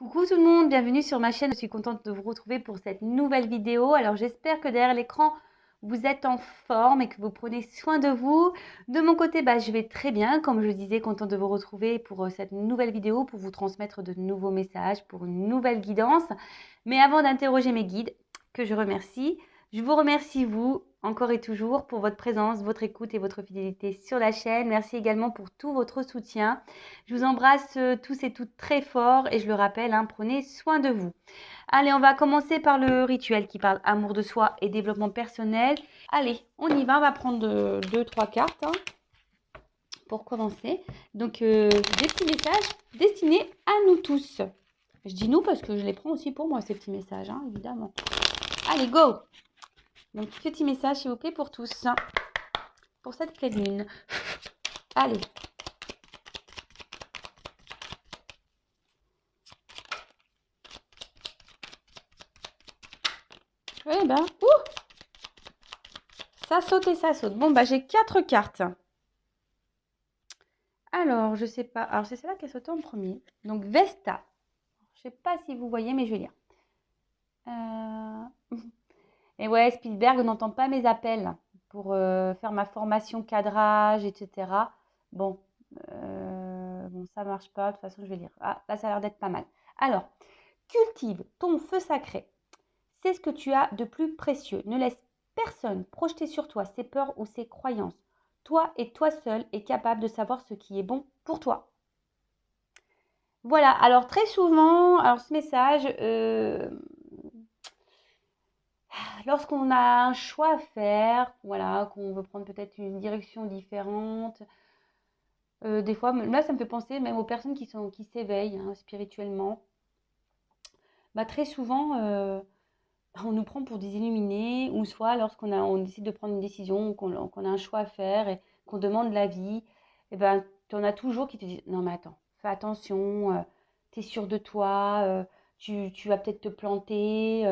Coucou tout le monde, bienvenue sur ma chaîne. Je suis contente de vous retrouver pour cette nouvelle vidéo. Alors j'espère que derrière l'écran, vous êtes en forme et que vous prenez soin de vous. De mon côté, je vais très bien. Comme je disais, contente de vous retrouver pour cette nouvelle vidéo, pour vous transmettre de nouveaux messages, pour une nouvelle guidance. Mais avant d'interroger mes guides, que je remercie, je vous remercie vous, encore et toujours, pour votre présence, votre écoute et votre fidélité sur la chaîne. Merci également pour tout votre soutien. Je vous embrasse tous et toutes très fort et je le rappelle, prenez soin de vous. Allez, on va commencer par le rituel qui parle amour de soi et développement personnel. Allez, on y va, on va prendre 2-3 cartes pour commencer. Donc, des petits messages destinés à nous tous. Je dis nous parce que je les prends aussi pour moi, ces petits messages, évidemment. Allez, go! Donc, petit message, s'il vous plaît, pour tous. Pour cette pleine lune. Allez. Eh ben, ça saute et ça saute. Bon, j'ai 4 cartes. Alors, je sais pas. Alors, c'est celle-là qui a sauté en premier. Donc, Vesta. Je sais pas si vous voyez, mais je vais lire. Et ouais, Spielberg n'entend pas mes appels pour faire ma formation cadrage, etc. Bon, ça marche pas. De toute façon, je vais lire. Ah, là, ça a l'air d'être pas mal. Alors, cultive ton feu sacré. C'est ce que tu as de plus précieux. Ne laisse personne projeter sur toi ses peurs ou ses croyances. Toi et toi seul es capable de savoir ce qui est bon pour toi. Voilà, alors très souvent, ce message, lorsqu'on a un choix à faire, voilà, qu'on veut prendre peut-être une direction différente, des fois, là ça me fait penser même aux personnes qui s'éveillent spirituellement. Très souvent, on nous prend pour des illuminés, ou soit on décide de prendre une décision, ou qu'on a un choix à faire et qu'on demande l'avis, et tu en as toujours qui te disent non mais attends, fais attention, tu es sûr de toi, tu vas peut-être te planter.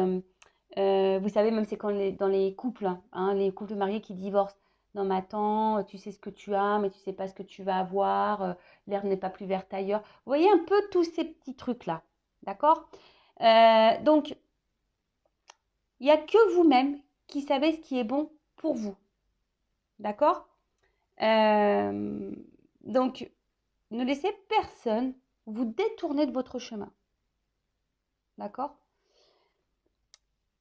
Vous savez, même c'est quand dans les couples, les couples mariés qui divorcent. Non mais attends, tu sais ce que tu as, mais tu sais pas ce que tu vas avoir, l'herbe n'est pas plus verte ailleurs. Vous voyez un peu tous ces petits trucs-là, d'accord? Donc, il n'y a que vous-même qui savez ce qui est bon pour vous. D'accord? Donc, ne laissez personne vous détourner de votre chemin. D'accord?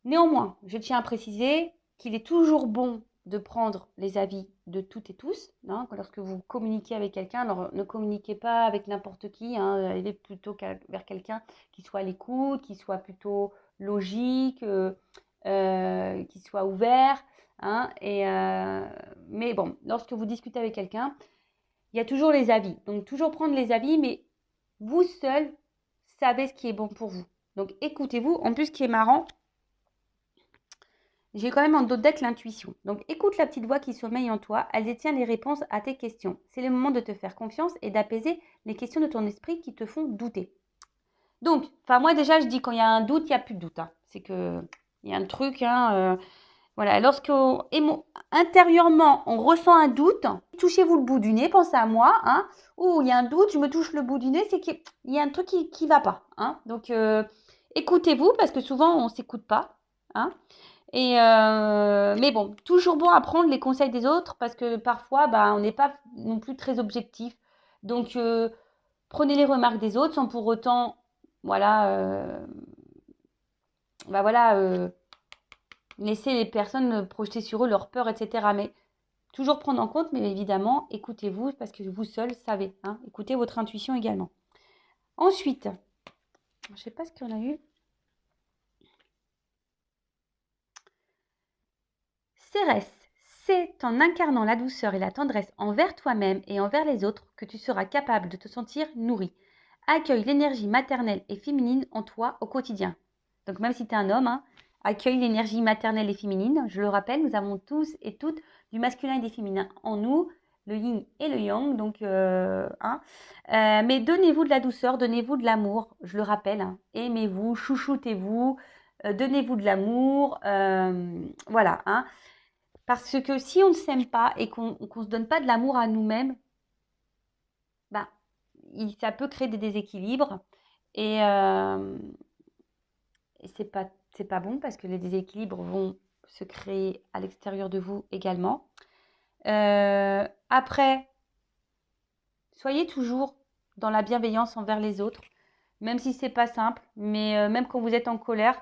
Néanmoins, je tiens à préciser qu'il est toujours bon de prendre les avis de toutes et tous. Lorsque vous communiquez avec quelqu'un, alors ne communiquez pas avec n'importe qui. Allez plutôt vers quelqu'un qui soit à l'écoute, qui soit plutôt logique, qui soit ouvert. Mais bon, lorsque vous discutez avec quelqu'un, il y a toujours les avis. Donc, toujours prendre les avis, mais vous seul savez ce qui est bon pour vous. Donc, écoutez-vous. En plus, ce qui est marrant, j'ai quand même en dos de deck l'intuition. Donc, écoute la petite voix qui sommeille en toi. Elle détient les réponses à tes questions. C'est le moment de te faire confiance et d'apaiser les questions de ton esprit qui te font douter. Donc, moi déjà, je dis quand il y a un doute, il n'y a plus de doute. C'est que il y a un truc, voilà, lorsque intérieurement, on ressent un doute, touchez-vous le bout du nez, pensez à moi, il y a un doute, je me touche le bout du nez, c'est qu'il y a un truc qui ne va pas. Donc, écoutez-vous, parce que souvent, on ne s'écoute pas. Mais bon, toujours bon à prendre les conseils des autres, parce que parfois, on n'est pas non plus très objectif. Donc, prenez les remarques des autres sans pour autant, laisser les personnes projeter sur eux leurs peurs, etc. Mais toujours prendre en compte, mais évidemment, écoutez-vous parce que vous seul savez. Écoutez votre intuition également. Ensuite, je ne sais pas ce qu'on a eu. Cérès, c'est en incarnant la douceur et la tendresse envers toi-même et envers les autres que tu seras capable de te sentir nourri. Accueille l'énergie maternelle et féminine en toi au quotidien. Donc même si tu es un homme, accueille l'énergie maternelle et féminine. Je le rappelle, nous avons tous et toutes du masculin et du féminin en nous, le yin et le yang. Donc, mais donnez-vous de la douceur, donnez-vous de l'amour. Je le rappelle, aimez-vous, chouchoutez-vous, donnez-vous de l'amour. Voilà. Parce que si on ne s'aime pas et qu'on ne se donne pas de l'amour à nous-mêmes, ça peut créer des déséquilibres Et c'est pas bon parce que les déséquilibres vont se créer à l'extérieur de vous également. Après, soyez toujours dans la bienveillance envers les autres, même si c'est pas simple, mais même quand vous êtes en colère,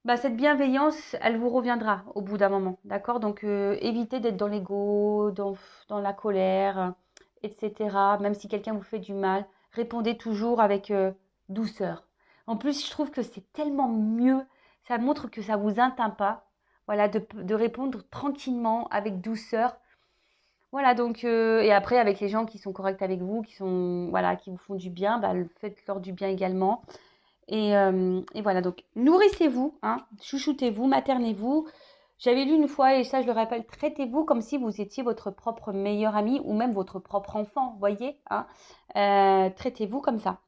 bah, cette bienveillance, elle vous reviendra au bout d'un moment, d'accord? Donc, évitez d'être dans l'ego, dans la colère, etc. Même si quelqu'un vous fait du mal, répondez toujours avec douceur. En plus, je trouve que c'est tellement mieux, ça montre que ça vous atteint pas, voilà, de répondre tranquillement, avec douceur. Voilà, donc, et après, avec les gens qui sont corrects avec vous, voilà, qui vous font du bien, bah, faites-leur du bien également. Et voilà, donc nourrissez-vous, hein, chouchoutez-vous, maternez-vous. J'avais lu une fois, et ça je le rappelle, traitez-vous comme si vous étiez votre propre meilleur ami ou même votre propre enfant, voyez, hein. Traitez-vous comme ça.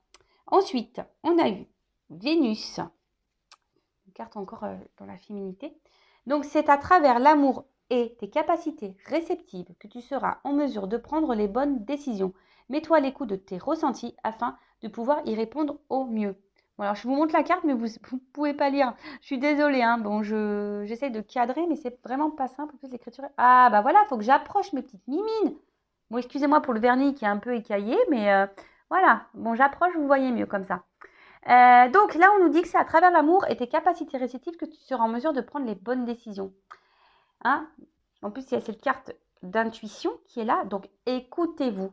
Ensuite, on a eu Vénus, une carte encore dans la féminité. Donc c'est à travers l'amour et tes capacités réceptives que tu seras en mesure de prendre les bonnes décisions. Mets-toi à l'écoute de tes ressentis afin de pouvoir y répondre au mieux. Bon, alors je vous montre la carte, mais vous ne pouvez pas lire. Je suis désolée, hein. Bon, j'essaie de cadrer, mais c'est vraiment pas simple. En plus, l'écriture. Ah, bah voilà, il faut que j'approche mes petites mimines. Bon, excusez-moi pour le vernis qui est un peu écaillé, mais voilà. Bon, j'approche, vous voyez mieux comme ça. Donc là, on nous dit que c'est à travers l'amour et tes capacités réceptives que tu seras en mesure de prendre les bonnes décisions. Hein? En plus, il y a cette carte d'intuition qui est là. Donc, écoutez-vous.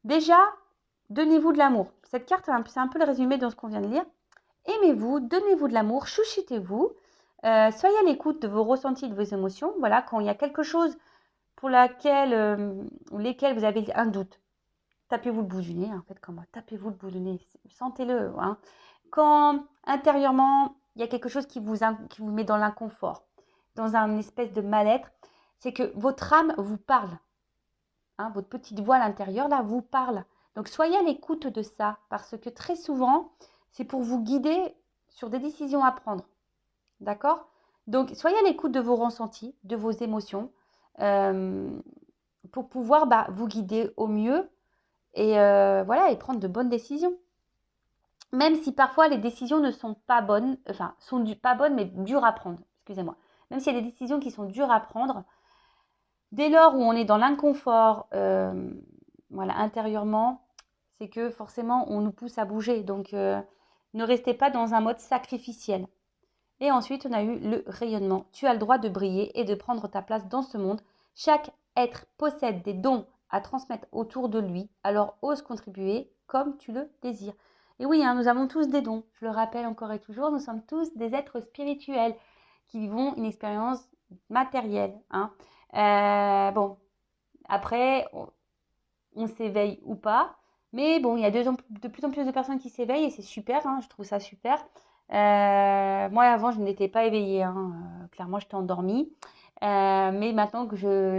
Déjà, donnez-vous de l'amour. Cette carte, c'est un peu le résumé de ce qu'on vient de lire. Aimez-vous, donnez-vous de l'amour, chouchoutez-vous. Soyez à l'écoute de vos ressentis, de vos émotions. Voilà, quand il y a quelque chose pour lesquels vous avez un doute, tapez-vous le bout du nez, en fait, comme moi. Tapez-vous le bout du nez. Sentez-le. Hein. Quand intérieurement, il y a quelque chose qui vous met dans l'inconfort, dans un espèce de mal-être, c'est que votre âme vous parle. Hein, votre petite voix à l'intérieur, là, vous parle. Donc, soyez à l'écoute de ça, parce que très souvent, c'est pour vous guider sur des décisions à prendre. D'accord? Donc, soyez à l'écoute de vos ressentis, de vos émotions, pour pouvoir vous guider au mieux et voilà, et prendre de bonnes décisions. Même si parfois les décisions ne sont pas bonnes, enfin, pas bonnes, mais dures à prendre, excusez-moi. Même s'il y a des décisions qui sont dures à prendre, dès lors où on est dans l'inconfort, voilà, intérieurement, c'est que forcément, on nous pousse à bouger. Donc, ne restez pas dans un mode sacrificiel. Et ensuite, on a eu le rayonnement. Tu as le droit de briller et de prendre ta place dans ce monde. Chaque être possède des dons à transmettre autour de lui. Alors, ose contribuer comme tu le désires. Et oui, hein, nous avons tous des dons. Je le rappelle encore et toujours, nous sommes tous des êtres spirituels qui vivons une expérience matérielle. Hein. Bon, après, on s'éveille ou pas. Mais bon, il y a de plus en plus de personnes qui s'éveillent et c'est super, hein, je trouve ça super. Moi, avant, je n'étais pas éveillée, hein, clairement, j'étais endormie. Mais maintenant que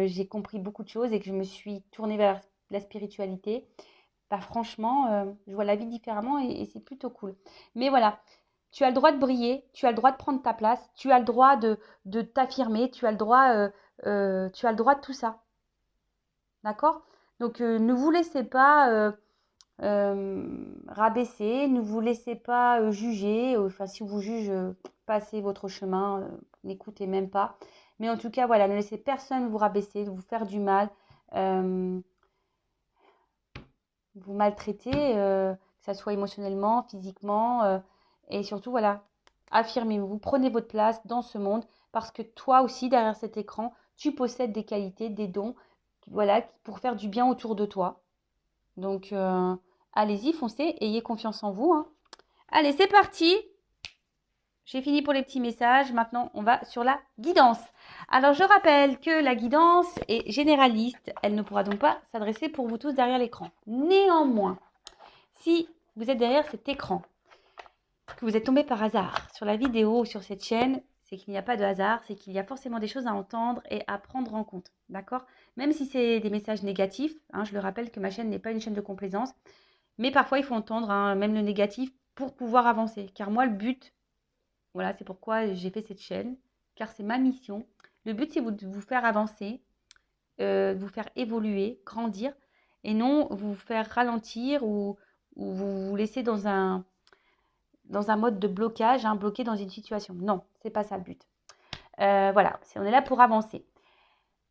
j'ai compris beaucoup de choses et que je me suis tournée vers la spiritualité, bah, franchement, je vois la vie différemment et c'est plutôt cool. Mais voilà, tu as le droit de briller, tu as le droit de prendre ta place, tu as le droit de t'affirmer, tu as le droit de tout ça. D'accord? Donc, ne vous laissez pas rabaisser, ne vous laissez pas juger. Enfin, si vous juge, passez votre chemin, n'écoutez même pas. Mais en tout cas, voilà, ne laissez personne vous rabaisser, vous faire du mal, vous maltraiter, que ça soit émotionnellement, physiquement. Et surtout, voilà, affirmez-vous, prenez votre place dans ce monde parce que toi aussi, derrière cet écran, tu possèdes des qualités, des dons, voilà, pour faire du bien autour de toi. Donc, allez-y, foncez, ayez confiance en vous. Hein. Allez, c'est parti. J'ai fini pour les petits messages. Maintenant, on va sur la guidance. Alors, je rappelle que la guidance est généraliste. Elle ne pourra donc pas s'adresser pour vous tous derrière l'écran. Néanmoins, si vous êtes derrière cet écran, que vous êtes tombé par hasard sur la vidéo ou sur cette chaîne, c'est qu'il n'y a pas de hasard, c'est qu'il y a forcément des choses à entendre et à prendre en compte. D'accord? Même si c'est des messages négatifs, hein, je le rappelle que ma chaîne n'est pas une chaîne de complaisance, mais parfois il faut entendre hein, même le négatif pour pouvoir avancer. Car moi, le but, voilà, c'est pourquoi j'ai fait cette chaîne, car c'est ma mission. Le but, c'est de vous faire avancer, de vous faire évoluer, grandir, et non vous faire ralentir ou ou vous vous laissez dans un mode de blocage, hein, bloqué dans une situation. Non, c'est pas ça le but. Voilà, on est là pour avancer.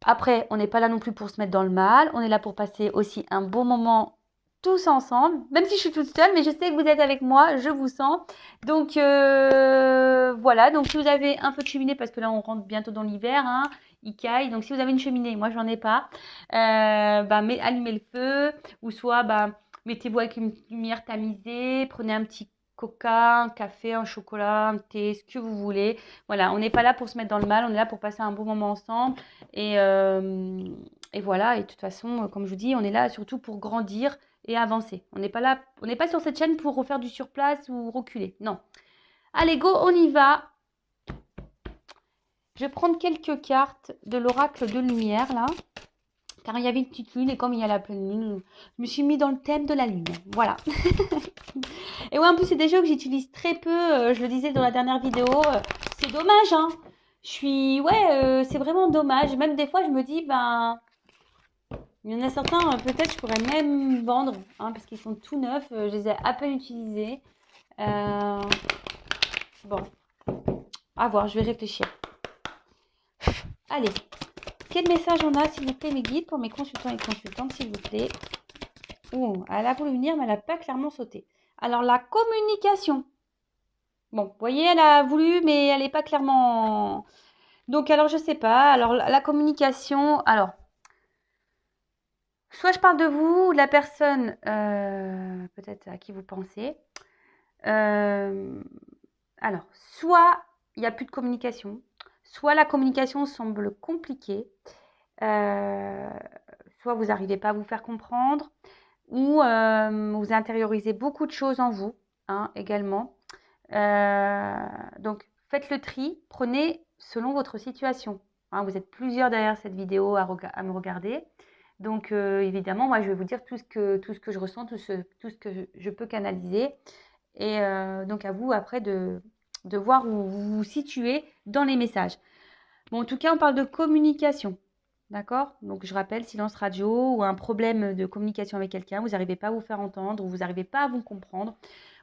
Après, on n'est pas là non plus pour se mettre dans le mal. On est là pour passer aussi un bon moment tous ensemble. Même si je suis toute seule, mais je sais que vous êtes avec moi, je vous sens. Donc voilà, donc si vous avez un feu de cheminée, parce que là on rentre bientôt dans l'hiver, hein, il caille. Donc si vous avez une cheminée, moi j'en ai pas, allumez le feu. Ou soit mettez-vous avec une lumière tamisée, prenez un petit coca, un café, un chocolat, un thé, ce que vous voulez. Voilà, on n'est pas là pour se mettre dans le mal, on est là pour passer un bon moment ensemble. Et voilà, et de toute façon, comme je vous dis, on est là surtout pour grandir et avancer. On n'est pas là, on n'est pas sur cette chaîne pour refaire du surplace ou reculer. Non. Allez, go, on y va. Je vais prendre quelques cartes de l'oracle de lumière, là. Car il y avait une petite lune, et comme il y a la pleine lune, je me suis mis dans le thème de la lune. Voilà. Et ouais, en plus, c'est des jeux que j'utilise très peu. Je le disais dans la dernière vidéo. C'est dommage, hein. C'est vraiment dommage. Même des fois, je me dis, il y en a certains, peut-être, je pourrais même vendre, hein, parce qu'ils sont tout neufs. Je les ai à peine utilisés. Bon, à voir, je vais réfléchir. Allez, quel message on a, s'il vous plaît, mes guides, pour mes consultants et consultantes, s'il vous plaît. Oh, elle a voulu venir, mais elle n'a pas clairement sauté. Alors, la communication. Bon, vous voyez, elle a voulu, mais elle n'est pas clairement... Donc, alors, je sais pas. Alors, la communication, alors... Soit je parle de vous, de la personne peut-être à qui vous pensez. Alors, soit il n'y a plus de communication, soit la communication semble compliquée, soit vous n'arrivez pas à vous faire comprendre, ou vous intériorisez beaucoup de choses en vous, hein, également. Donc, faites le tri, prenez selon votre situation. Hein, vous êtes plusieurs derrière cette vidéo à me regarder. Donc, évidemment, moi, je vais vous dire tout ce que je ressens, tout ce que je peux canaliser. Et donc, à vous, après, de voir où vous vous situez dans les messages. Bon, en tout cas, on parle de communication. D'accord? Donc, je rappelle, silence radio ou un problème de communication avec quelqu'un, vous n'arrivez pas à vous faire entendre ou vous n'arrivez pas à vous comprendre.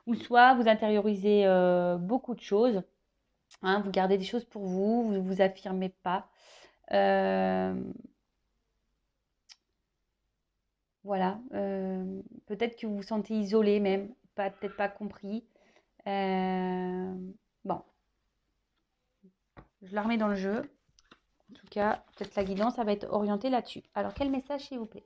Ou soit vous intériorisez beaucoup de choses. Hein, vous gardez des choses pour vous, vous ne vous affirmez pas. Voilà. Peut-être que vous vous sentez isolé même, peut-être pas compris. Bon, je la remets dans le jeu. En tout cas, peut-être la guidance, ça va être orienté là-dessus. Alors, quel message, s'il vous plaît?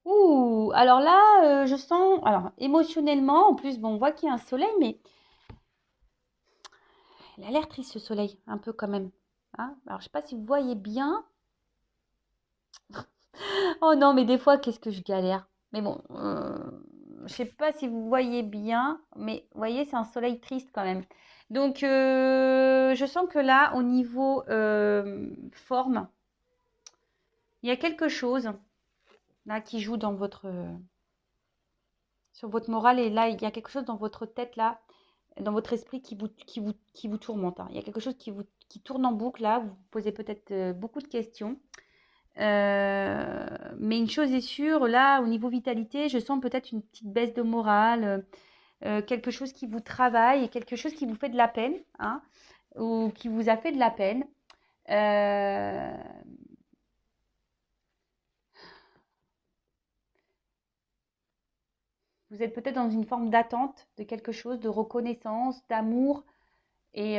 Ouh, alors là, je sens, alors émotionnellement, en plus, bon, on voit qu'il y a un soleil, mais il a l'air triste ce soleil, un peu quand même. Hein, alors, je ne sais pas si vous voyez bien. Oh non, mais des fois, qu'est-ce que je galère. Mais bon, je ne sais pas si vous voyez bien, mais vous voyez, c'est un soleil triste quand même. Donc, je sens que là, au niveau forme, il y a quelque chose là qui joue dans sur votre morale. Et là, il y a quelque chose dans votre tête, là, dans votre esprit qui vous tourmente. Hein. Il y a quelque chose qui tourne en boucle, là. Vous vous posez peut-être beaucoup de questions. Mais une chose est sûre, là, au niveau vitalité, je sens peut-être une petite baisse de morale, quelque chose qui vous travaille et quelque chose qui vous fait de la peine, hein, ou qui vous a fait de la peine. Euh, vous êtes peut-être dans une forme d'attente de quelque chose, de reconnaissance, d'amour, et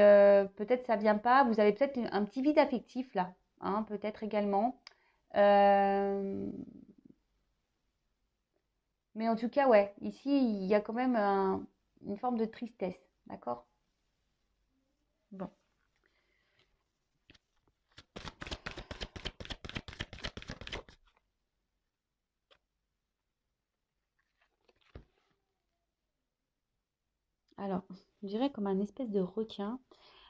peut-être ça vient pas. Vous avez peut-être un petit vide affectif là, hein, peut-être également. Euh, Mais en tout cas, ouais, ici, il y a quand même une forme de tristesse, d'accord? Bon. Alors, je dirais comme un espèce de requin.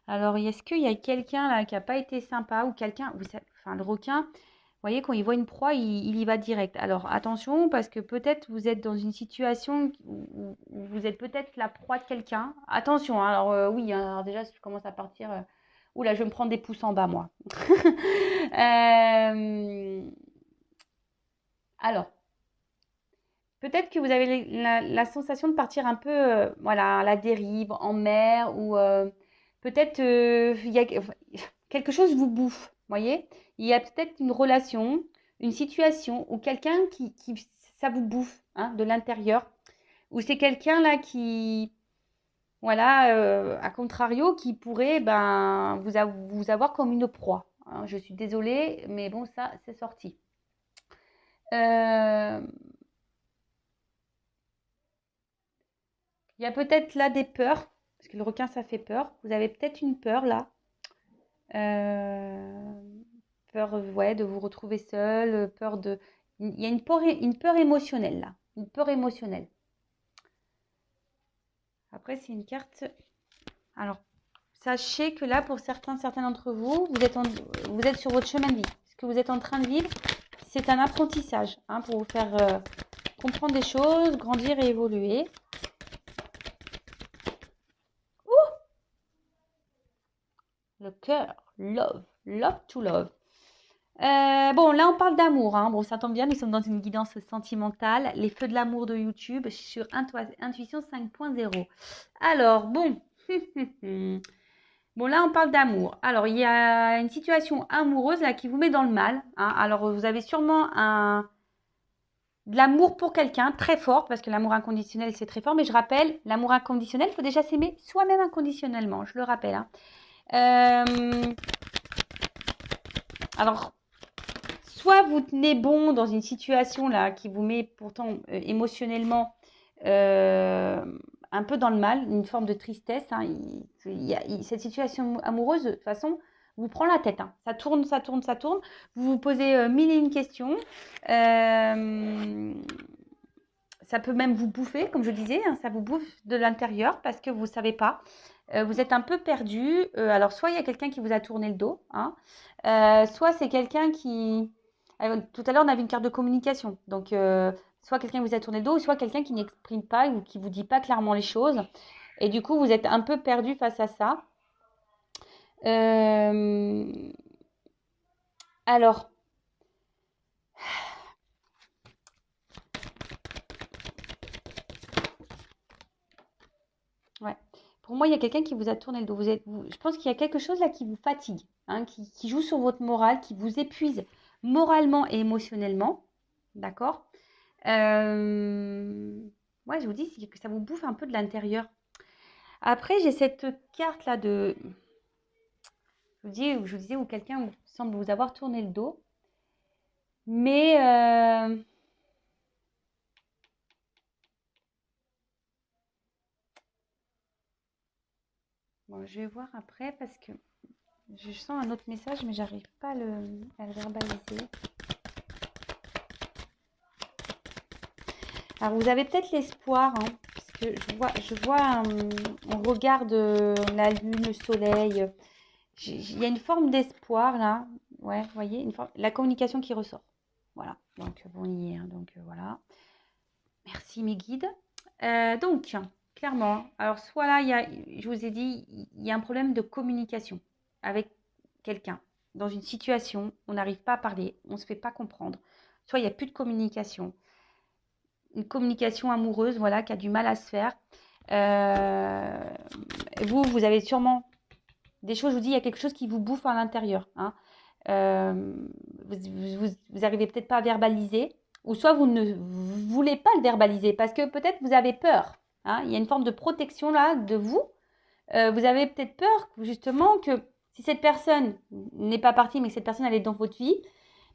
Alors, est-ce qu'il y a quelqu'un là qui n'a pas été sympa ou quelqu'un, enfin le requin, vous voyez, quand il voit une proie, il y va direct. Alors, attention, parce que peut-être vous êtes dans une situation où vous êtes peut-être la proie de quelqu'un. Attention, hein, alors oui, hein, alors déjà, si je commence à partir Oula, je vais me prendre des pouces en bas, moi. Alors, peut-être que vous avez la sensation de partir un peu voilà, à la dérive, en mer, ou peut-être il y a quelque chose vous bouffe, voyez? Il y a peut-être une relation, une situation, ou quelqu'un ça vous bouffe hein, de l'intérieur, ou c'est quelqu'un là qui, voilà, à contrario, qui pourrait vous avoir comme une proie. Hein. Je suis désolée, mais bon, ça, c'est sorti. Euh, Il y a peut-être là des peurs, parce que le requin, ça fait peur. Vous avez peut-être une peur là. Euh, peur, ouais, de vous retrouver seul, peur de... Il y a une peur émotionnelle là. Une peur émotionnelle. Après, c'est une carte... Alors, sachez que là, pour certains d'entre vous, vous êtes sur votre chemin de vie. Ce que vous êtes en train de vivre, c'est un apprentissage hein, pour vous faire comprendre des choses, grandir et évoluer. Le cœur, love, love to love. Bon, là, on parle d'amour. Hein. Bon, ça tombe bien, nous sommes dans une guidance sentimentale. Les feux de l'amour de YouTube sur Intuition 5.0. Alors, bon. Bon, là, on parle d'amour. Alors, il y a une situation amoureuse là qui vous met dans le mal. Hein. Alors, vous avez sûrement de l'amour pour quelqu'un très fort, parce que l'amour inconditionnel, c'est très fort. Mais je rappelle, l'amour inconditionnel, il faut déjà s'aimer soi-même inconditionnellement. Je le rappelle. Hein. Alors, soit vous tenez bon dans une situation là qui vous met pourtant émotionnellement un peu dans le mal, une forme de tristesse. Hein, cette situation amoureuse, de toute façon, vous prend la tête. Hein. Ça tourne, ça tourne, ça tourne. Vous vous posez mille et une questions. Ça peut même vous bouffer, comme je disais, hein, ça vous bouffe de l'intérieur parce que vous ne savez pas. Vous êtes un peu perdu. Alors, soit il y a quelqu'un qui vous a tourné le dos, hein, soit c'est quelqu'un qui... tout à l'heure, on avait une carte de communication. Donc, soit quelqu'un qui vous a tourné le dos, soit quelqu'un qui n'exprime pas ou qui ne vous dit pas clairement les choses. Et du coup, vous êtes un peu perdu face à ça. Alors, ouais. Pour moi, il y a quelqu'un qui vous a tourné le dos. Je pense qu'il y a quelque chose là qui vous fatigue, hein, qui joue sur votre morale, qui vous épuise moralement et émotionnellement. D'accord Ouais, je vous dis que ça vous bouffe un peu de l'intérieur. Après, j'ai cette carte là de... Je vous disais où quelqu'un semble vous avoir tourné le dos. Mais... Bon, je vais voir après parce que je sens un autre message, mais j'arrive pas à le verbaliser. Alors, vous avez peut-être l'espoir, hein, parce que je vois on regarde la lune, le soleil. Il y a une forme d'espoir là. Ouais, vous voyez, la communication qui ressort. Voilà, donc bon, on y est. Hein, donc voilà. Merci mes guides. Donc, clairement, alors soit là, je vous ai dit, il y a un problème de communication avec quelqu'un. Dans une situation, on n'arrive pas à parler, on ne se fait pas comprendre. Soit il n'y a plus de communication. Une communication amoureuse, voilà, qui a du mal à se faire. Vous avez sûrement des choses, je vous dis, il y a quelque chose qui vous bouffe à l'intérieur. Hein. Vous n'arrivez peut-être pas à verbaliser, ou soit vous ne voulez pas le verbaliser, parce que peut-être vous avez peur. Hein. Il y a une forme de protection là de vous. Vous avez peut-être peur, justement, que si cette personne n'est pas partie, mais que cette personne elle est dans votre vie,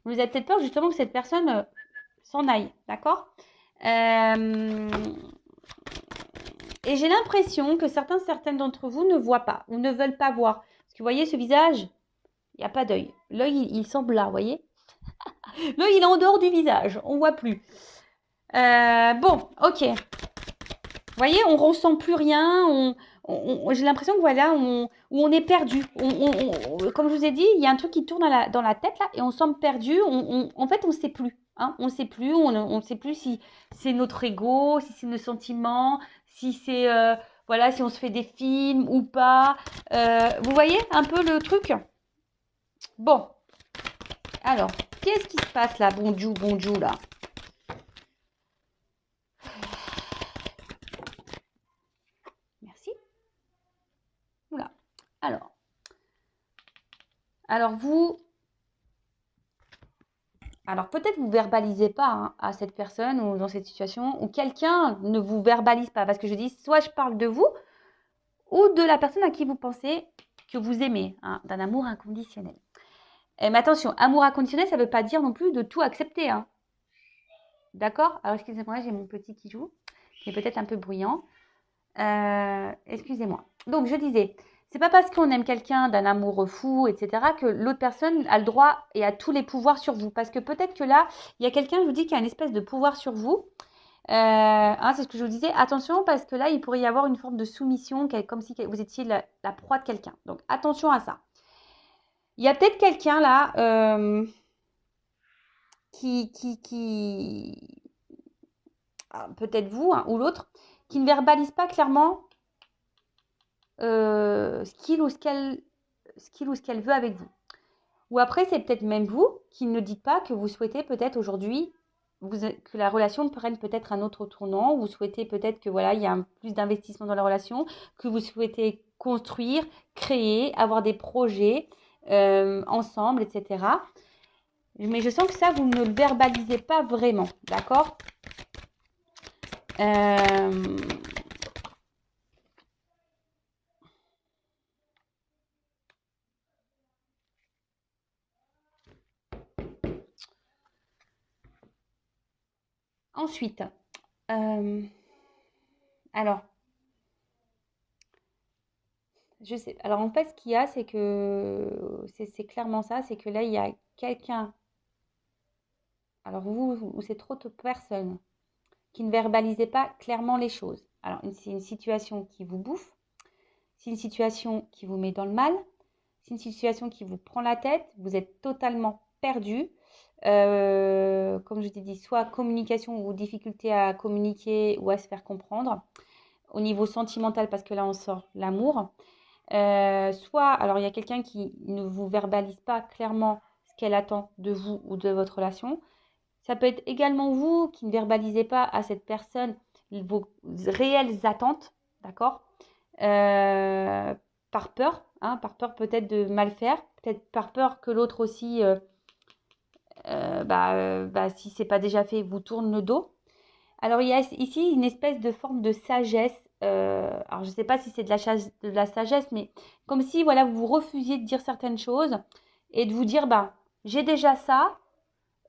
vous avez peut-être peur, justement, que cette personne s'en aille. D'accord et j'ai l'impression que certaines d'entre vous ne voient pas ou ne veulent pas voir. Parce que vous voyez ce visage, il n'y a pas d'œil. L'œil, il semble là, vous voyez. L'œil, il est en dehors du visage, on ne voit plus. Bon, ok. Vous voyez, on ne ressent plus rien. J'ai l'impression que voilà, on est perdu. Comme je vous ai dit, il y a un truc qui tourne dans la tête là et on semble perdu. En fait, on ne sait plus. Hein, on ne sait plus. On ne sait plus si c'est notre ego, si c'est nos sentiments, si c'est voilà, si on se fait des films ou pas. Vous voyez un peu le truc? Bon, alors, qu'est-ce qui se passe là, bonjour, bonjour là? Merci. Oula. Alors vous, alors peut-être vous verbalisez pas hein, à cette personne ou dans cette situation, ou quelqu'un ne vous verbalise pas, parce que je dis, soit je parle de vous, ou de la personne à qui vous pensez que vous aimez, hein, d'un amour inconditionnel. Mais attention, amour inconditionnel, ça ne veut pas dire non plus de tout accepter. Hein. D'accord? Alors excusez-moi, j'ai mon petit qui joue, qui est peut-être un peu bruyant. Excusez-moi. Donc je disais, c'est pas parce qu'on aime quelqu'un d'un amour fou, etc., que l'autre personne a le droit et a tous les pouvoirs sur vous. Parce que peut-être que là, il y a quelqu'un, je vous dis, qui a une espèce de pouvoir sur vous. Hein, c'est ce que je vous disais. Attention, parce que là, il pourrait y avoir une forme de soumission, comme si vous étiez la proie de quelqu'un. Donc attention à ça. Il y a peut-être quelqu'un là qui peut-être vous hein, ou l'autre, qui ne verbalise pas clairement ce qu'il ou ce qu'elle veut avec vous. Ou après, c'est peut-être même vous qui ne dites pas que vous souhaitez peut-être aujourd'hui que la relation prenne peut-être un autre tournant, vous souhaitez peut-être que voilà, il y a plus d'investissement dans la relation, que vous souhaitez construire, créer, avoir des projets ensemble, etc. Mais je sens que ça, vous ne le verbalisez pas vraiment, d'accord? Ensuite, alors, je sais. Alors en fait, ce qu'il y a, c'est que c'est clairement ça, c'est que là, il y a quelqu'un, alors vous, ou c'est trop de personnes qui ne verbalisez pas clairement les choses. Alors, c'est une situation qui vous bouffe, c'est une situation qui vous met dans le mal, c'est une situation qui vous prend la tête, vous êtes totalement perdu. Comme je t'ai dit, soit communication ou difficulté à communiquer ou à se faire comprendre. Au niveau sentimental, parce que là, on sort l'amour. Soit, alors il y a quelqu'un qui ne vous verbalise pas clairement ce qu'elle attend de vous ou de votre relation. Ça peut être également vous qui ne verbalisez pas à cette personne vos réelles attentes, d'accord? Par peur, hein, par peur peut-être de mal faire, peut-être par peur que l'autre aussi, si c'est pas déjà fait, vous tourne le dos. Alors il y a ici une espèce de forme de sagesse. Alors je ne sais pas si c'est de la sagesse, mais comme si voilà vous refusiez de dire certaines choses et de vous dire bah j'ai déjà ça,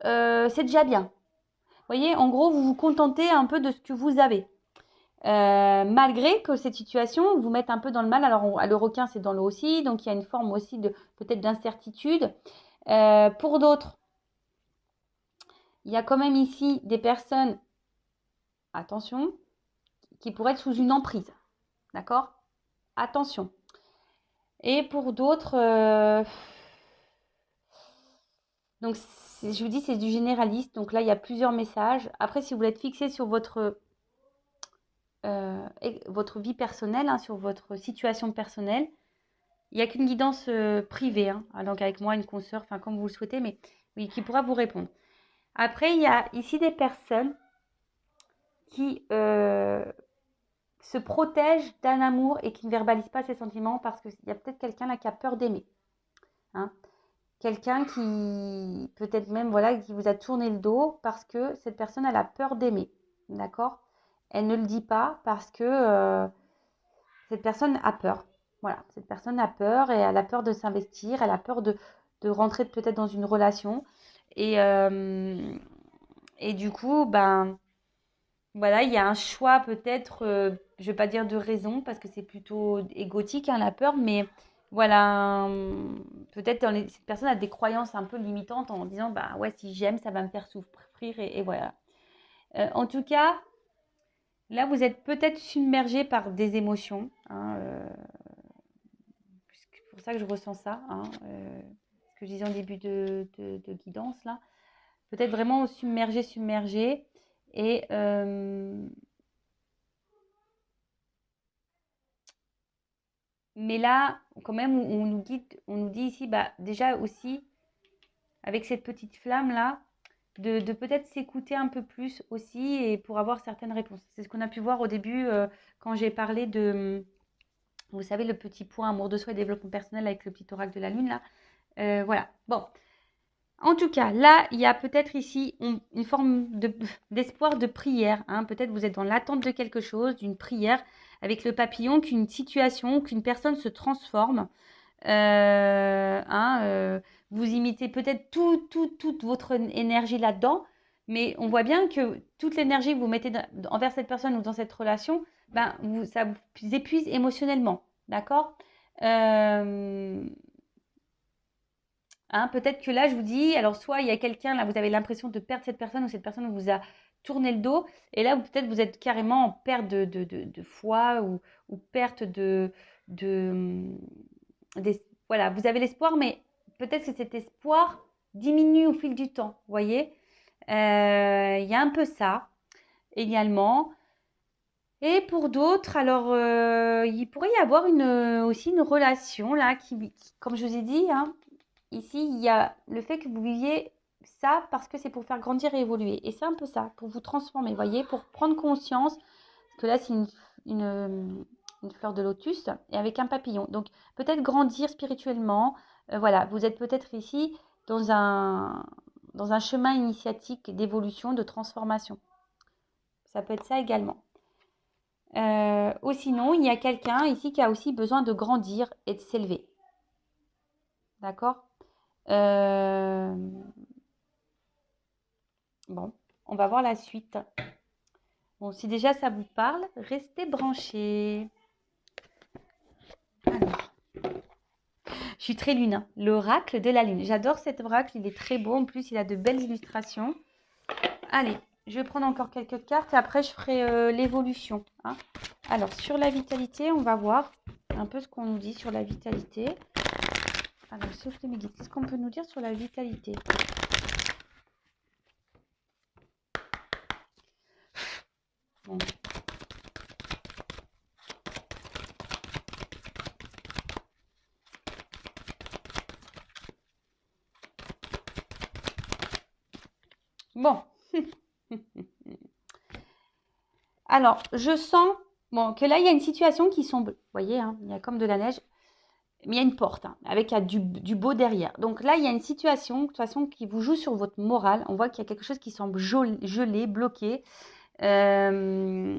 c'est déjà bien. Vous voyez, en gros, vous vous contentez un peu de ce que vous avez. Malgré que cette situation vous mette un peu dans le mal. Alors, le requin, c'est dans l'eau aussi, donc il y a une forme aussi de peut-être d'incertitude. Pour d'autres, il y a quand même ici des personnes, attention, qui pourraient être sous une emprise. D'accord? Attention. Et pour d'autres, donc je vous dis, c'est du généraliste. Donc là, il y a plusieurs messages. Après, si vous voulez être fixé sur votre vie personnelle, hein, sur votre situation personnelle, il n'y a qu'une guidance privée, hein, donc avec moi, une consoeur, enfin comme vous le souhaitez, mais oui, qui pourra vous répondre. Après, il y a ici des personnes qui se protègent d'un amour et qui ne verbalisent pas ses sentiments parce qu'il y a peut-être quelqu'un là qui a peur d'aimer. Hein. Quelqu'un qui, peut-être même, voilà, qui vous a tourné le dos parce que cette personne, elle a peur d'aimer. D'accord? Elle ne le dit pas parce que cette personne a peur. Voilà, cette personne a peur et elle a peur de s'investir, elle a peur de rentrer peut-être dans une relation. Et du coup, ben, voilà, il y a un choix peut-être, je ne vais pas dire de raison parce que c'est plutôt égotique, hein, la peur, mais voilà, peut-être cette personne a des croyances un peu limitantes en disant, bah ouais, si j'aime, ça va me faire souffrir et voilà. En tout cas, là, vous êtes peut-être submergé par des émotions, hein, c'est pour ça que je ressens ça, hein, ce que je disais en début de guidance, là. Peut-être vraiment submergé. Et Mais là, quand même, on nous dit ici, bah, déjà aussi, avec cette petite flamme-là, de peut-être s'écouter un peu plus aussi et pour avoir certaines réponses. C'est ce qu'on a pu voir au début quand j'ai parlé de, vous savez, le petit point amour de soi et développement personnel avec le petit oracle de la lune, là. Voilà. Bon. En tout cas, là, il y a peut-être ici une forme d'espoir de prière, hein. Peut-être vous êtes dans l'attente de quelque chose, d'une prière, avec le papillon, qu'une situation, qu'une personne se transforme. Hein, vous imitez peut-être toute votre énergie là-dedans, mais on voit bien que toute l'énergie que vous mettez envers cette personne ou dans cette relation, ben, ça vous épuise émotionnellement. D'accord. Euh, Hein, peut-être que là, je vous dis, alors soit il y a quelqu'un, là, vous avez l'impression de perdre cette personne ou cette personne vous a tourné le dos, et là, peut-être vous êtes carrément en perte de foi ou perte de, voilà, vous avez l'espoir, mais peut-être que cet espoir diminue au fil du temps, vous voyez. Il y a un peu ça également. Et pour d'autres, alors, il pourrait y avoir aussi une relation là comme je vous ai dit, hein, ici, il y a le fait que vous viviez ça parce que c'est pour faire grandir et évoluer. Et c'est un peu ça, pour vous transformer, vous voyez, pour prendre conscience, parce que là, c'est une fleur de lotus et avec un papillon. Donc, peut-être grandir spirituellement. Voilà, vous êtes peut-être ici dans un chemin initiatique d'évolution, de transformation. Ça peut être ça également. Ou sinon, il y a quelqu'un ici qui a aussi besoin de grandir et de s'élever. D'accord. Bon, on va voir la suite. Bon, si déjà ça vous parle, restez branchés. Alors, je suis très lune, hein. L'oracle de la lune. J'adore cet oracle, il est très beau. En plus, il a de belles illustrations. Allez, je vais prendre encore quelques cartes et après, je ferai l'évolution, hein. Alors, sur la vitalité, on va voir un peu ce qu'on nous dit sur la vitalité. Alors, sauf les guides, qu'est-ce qu'on peut nous dire sur la vitalité? Bon. Bon. Alors, je sens bon, que là, il y a une situation qui sombre. Vous voyez, hein, il y a comme de la neige. Mais il y a une porte, hein, avec du beau derrière. Donc là, il y a une situation, de toute façon, qui vous joue sur votre morale. On voit qu'il y a quelque chose qui semble gelé, bloqué. On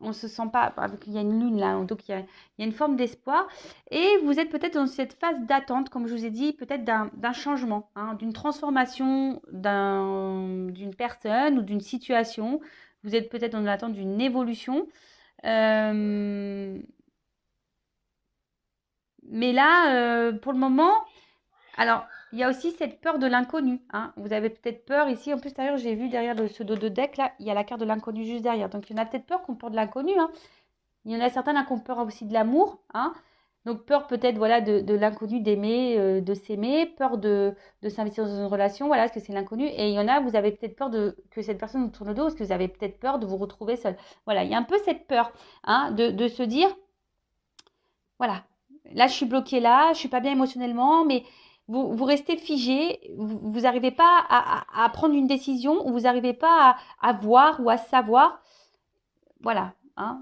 ne se sent pas, il y a une lune là, donc il y a une forme d'espoir. Et vous êtes peut-être dans cette phase d'attente, comme je vous ai dit, peut-être d'un changement, hein, d'une transformation d'une personne ou d'une situation. Vous êtes peut-être dans l'attente d'une évolution. Mais là, pour le moment, alors, il y a aussi cette peur de l'inconnu, hein. Vous avez peut-être peur ici. En plus, d'ailleurs, j'ai vu derrière ce dos de deck, là, il y a la carte de l'inconnu juste derrière. Donc, il y en a peut-être peur qu'on peur de l'inconnu, hein. Il y en a certains là qui ont peur aussi de l'amour, hein. Donc, peur peut-être, voilà, de l'inconnu, d'aimer, de s'aimer, peur de s'investir dans une relation, voilà, parce que c'est l'inconnu. Et il y en a, vous avez peut-être peur que cette personne vous tourne le dos, parce que vous avez peut-être peur de vous retrouver seul. Voilà, il y a un peu cette peur, hein, de se dire, voilà, là, je suis bloquée là, je suis pas bien émotionnellement, mais vous restez figé, vous n'arrivez pas à prendre une décision, ou vous n'arrivez pas à voir ou à savoir. Voilà, hein.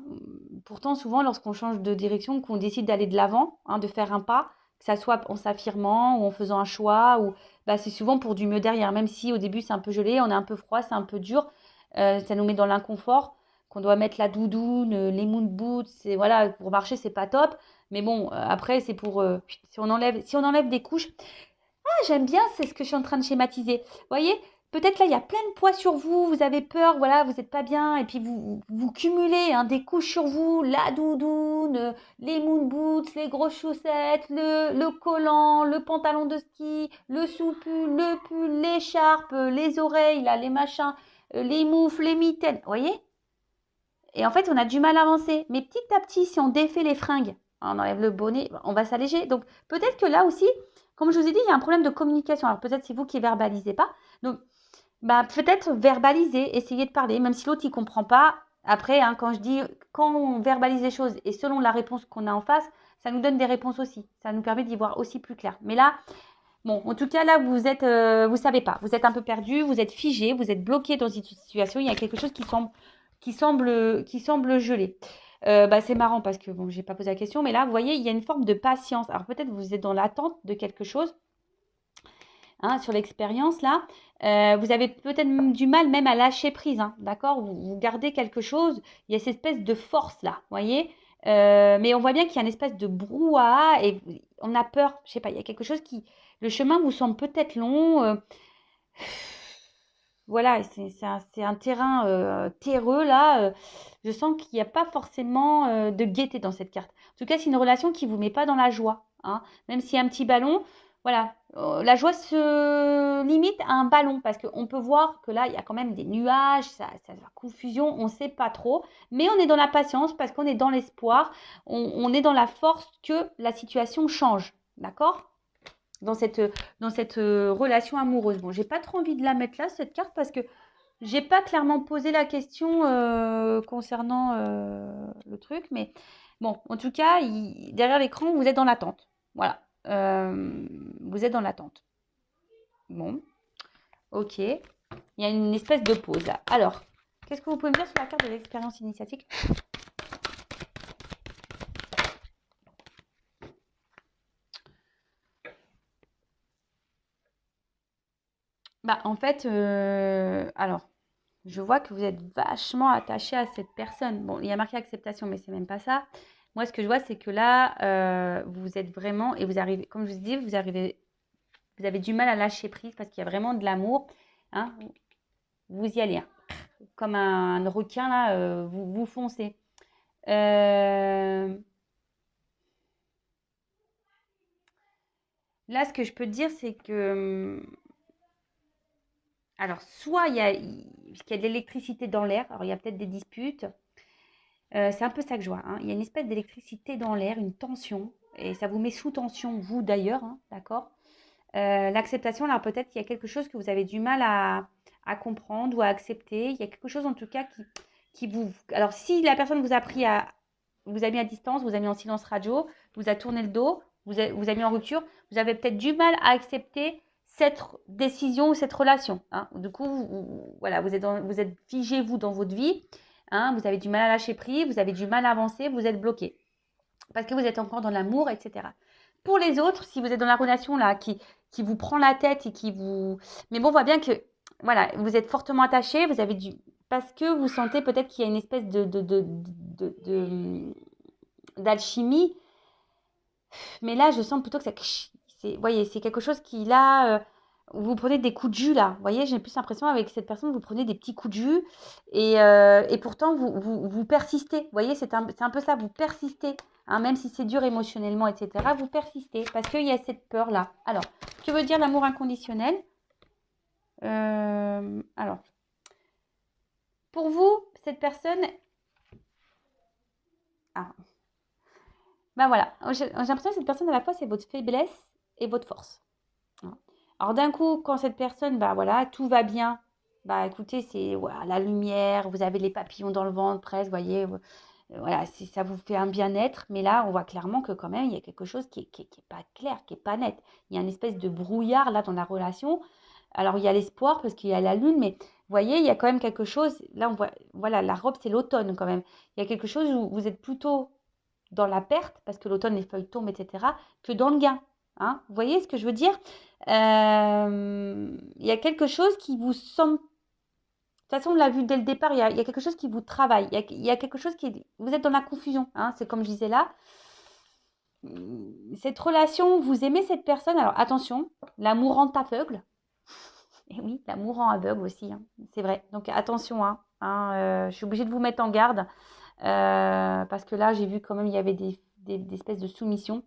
Pourtant, souvent, lorsqu'on change de direction, qu'on décide d'aller de l'avant, hein, de faire un pas, que ça soit en s'affirmant ou en faisant un choix, ou bah, c'est souvent pour du mieux derrière. Même si au début c'est un peu gelé, on est un peu froid, c'est un peu dur, ça nous met dans l'inconfort, qu'on doit mettre la doudoune, les moon boots, voilà, pour marcher c'est pas top. Mais bon, après c'est pour si on enlève des couches. Ah, j'aime bien, c'est ce que je suis en train de schématiser. Vous voyez, peut-être là, il y a plein de poids sur vous, vous avez peur, voilà, vous n'êtes pas bien, et puis vous cumulez, hein, des couches sur vous, la doudoune, les moon boots, les grosses chaussettes, le collant, le pantalon de ski, le sous-pull, le pull, l'écharpe, les oreilles, là, les machins, les moufles, les mitaines, vous voyez? Et en fait, on a du mal à avancer. Mais petit à petit, si on défait les fringues, on enlève le bonnet, on va s'alléger. Donc, peut-être que là aussi, comme je vous ai dit, il y a un problème de communication. Alors, peut-être c'est vous qui verbalisez pas. Donc, bah, peut-être verbaliser, essayer de parler, même si l'autre, il comprend pas. Après, hein, quand on verbalise les choses et selon la réponse qu'on a en face, ça nous donne des réponses aussi. Ça nous permet d'y voir aussi plus clair. Mais là, bon, en tout cas, là, vous êtes, vous savez pas. Vous êtes un peu perdu, vous êtes figé, vous êtes bloqué dans une situation. Il y a quelque chose qui semble gelé. C'est marrant parce que, bon, j'ai pas posé la question, mais là, vous voyez, il y a une forme de patience. Alors, peut-être vous êtes dans l'attente de quelque chose. Hein, sur l'expérience là, vous avez peut-être du mal même à lâcher prise, hein, d'accord, vous gardez quelque chose, il y a cette espèce de force là, vous voyez, mais on voit bien qu'il y a une espèce de brouhaha et on a peur, je sais pas, il y a quelque chose qui, le chemin vous semble peut-être long, voilà, c'est un terrain terreux là, je sens qu'il n'y a pas forcément de gaieté dans cette carte. En tout cas, c'est une relation qui ne vous met pas dans la joie, hein, même s'il y a un petit ballon. Voilà, la joie se limite à un ballon parce qu'on peut voir que là, il y a quand même des nuages, ça la confusion, on ne sait pas trop. Mais on est dans la patience parce qu'on est dans l'espoir, on est dans la force que la situation change. D'accord? Dans cette relation amoureuse. Bon, j'ai pas trop envie de la mettre là, cette carte, parce que j'ai pas clairement posé la question concernant le truc. Mais bon, en tout cas, derrière l'écran, vous êtes dans l'attente. Voilà. Vous êtes dans l'attente. Bon, ok. Il y a une espèce de pause là. Alors, qu'est-ce que vous pouvez me dire sur la carte de l'expérience initiatique? En fait, alors, je vois que vous êtes vachement attaché à cette personne. Bon, il y a marqué acceptation, mais c'est même pas ça. Moi, ce que je vois, c'est que là, vous êtes vraiment, et vous arrivez, comme je vous dis, vous avez du mal à lâcher prise parce qu'il y a vraiment de l'amour. Hein, vous y allez, hein. Comme un requin, là, vous foncez. Là, ce que je peux te dire, c'est que, alors, soit puisqu'il y a de l'électricité dans l'air, alors il y a peut-être des disputes. C'est un peu ça que je vois, hein. Il y a une espèce d'électricité dans l'air, une tension, et ça vous met sous tension, vous d'ailleurs, hein, d'accord? L'acceptation, là, peut-être qu'il y a quelque chose que vous avez du mal à comprendre ou à accepter. Il y a quelque chose, en tout cas, qui vous... Alors, si la personne vous a vous a mis à distance, vous a mis en silence radio, vous a tourné le dos, vous a mis en rupture, vous avez peut-être du mal à accepter cette décision ou cette relation, hein. Du coup, voilà, vous êtes figé, vous, dans votre vie, hein, vous avez du mal à lâcher prise, vous avez du mal à avancer, vous êtes bloqué parce que vous êtes encore dans l'amour, etc. Pour les autres, si vous êtes dans la relation là qui vous prend la tête et qui vous... Mais bon, on voit bien que voilà, vous êtes fortement attaché, vous avez du... Parce que vous sentez peut-être qu'il y a une espèce d'alchimie. Mais là, je sens plutôt que ça... Vous voyez, c'est quelque chose qui là... vous prenez des coups de jus là. Vous voyez, j'ai plus l'impression avec cette personne, vous prenez des petits coups de jus et pourtant vous persistez. Vous voyez, c'est un peu ça, vous persistez. Hein, même si c'est dur émotionnellement, etc., vous persistez parce qu'il y a cette peur là. Alors, que veut dire l'amour inconditionnel? Alors, pour vous, cette personne... Ah, voilà, j'ai l'impression que cette personne à la fois c'est votre faiblesse et votre force. Alors d'un coup, quand cette personne, voilà, tout va bien, écoutez, c'est voilà, la lumière, vous avez les papillons dans le ventre presque, vous voyez, voilà, ça vous fait un bien-être. Mais là, on voit clairement que quand même, il y a quelque chose qui est pas clair, qui est pas net. Il y a une espèce de brouillard là dans la relation. Alors il y a l'espoir parce qu'il y a la lune, mais vous voyez, il y a quand même quelque chose. Là, on voit, voilà, la robe, c'est l'automne quand même. Il y a quelque chose où vous êtes plutôt dans la perte, parce que l'automne, les feuilles tombent, etc., que dans le gain. Hein, vous voyez ce que je veux dire? Il y a quelque chose qui vous semble... De toute façon, on l'a vu dès le départ, il y a quelque chose qui vous travaille. Il y a quelque chose qui... Vous êtes dans la confusion, hein, c'est comme je disais là. Cette relation, vous aimez cette personne. Alors attention, l'amour rend aveugle. Et oui, l'amour rend aveugle aussi, hein, c'est vrai. Donc attention, je suis obligée de vous mettre en garde. Parce que là, j'ai vu quand même il y avait des espèces de soumissions.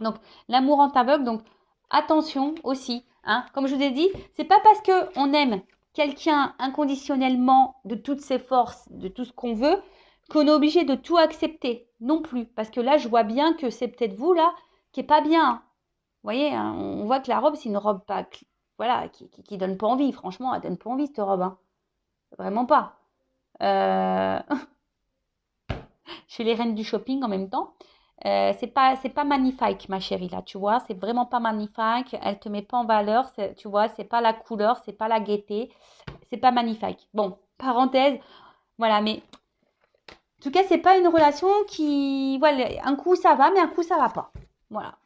Donc, l'amour rend aveugle. Donc, attention aussi. Hein. Comme je vous ai dit, c'est pas parce qu'on aime quelqu'un inconditionnellement de toutes ses forces, de tout ce qu'on veut, qu'on est obligé de tout accepter non plus. Parce que là, je vois bien que c'est peut-être vous, là, qui est pas bien. Vous voyez, hein, on voit que la robe, c'est une robe pas... Voilà, qui donne pas envie. Franchement, elle donne pas envie, cette robe. Hein. Vraiment pas. Chez les reines du shopping en même temps. C'est pas magnifique, ma chérie, là, tu vois. C'est vraiment pas magnifique. Elle te met pas en valeur, tu vois. C'est pas la couleur, c'est pas la gaieté. C'est pas magnifique. Bon, parenthèse, voilà. Mais en tout cas, c'est pas une relation qui, voilà, un coup ça va, mais un coup ça va pas. Voilà.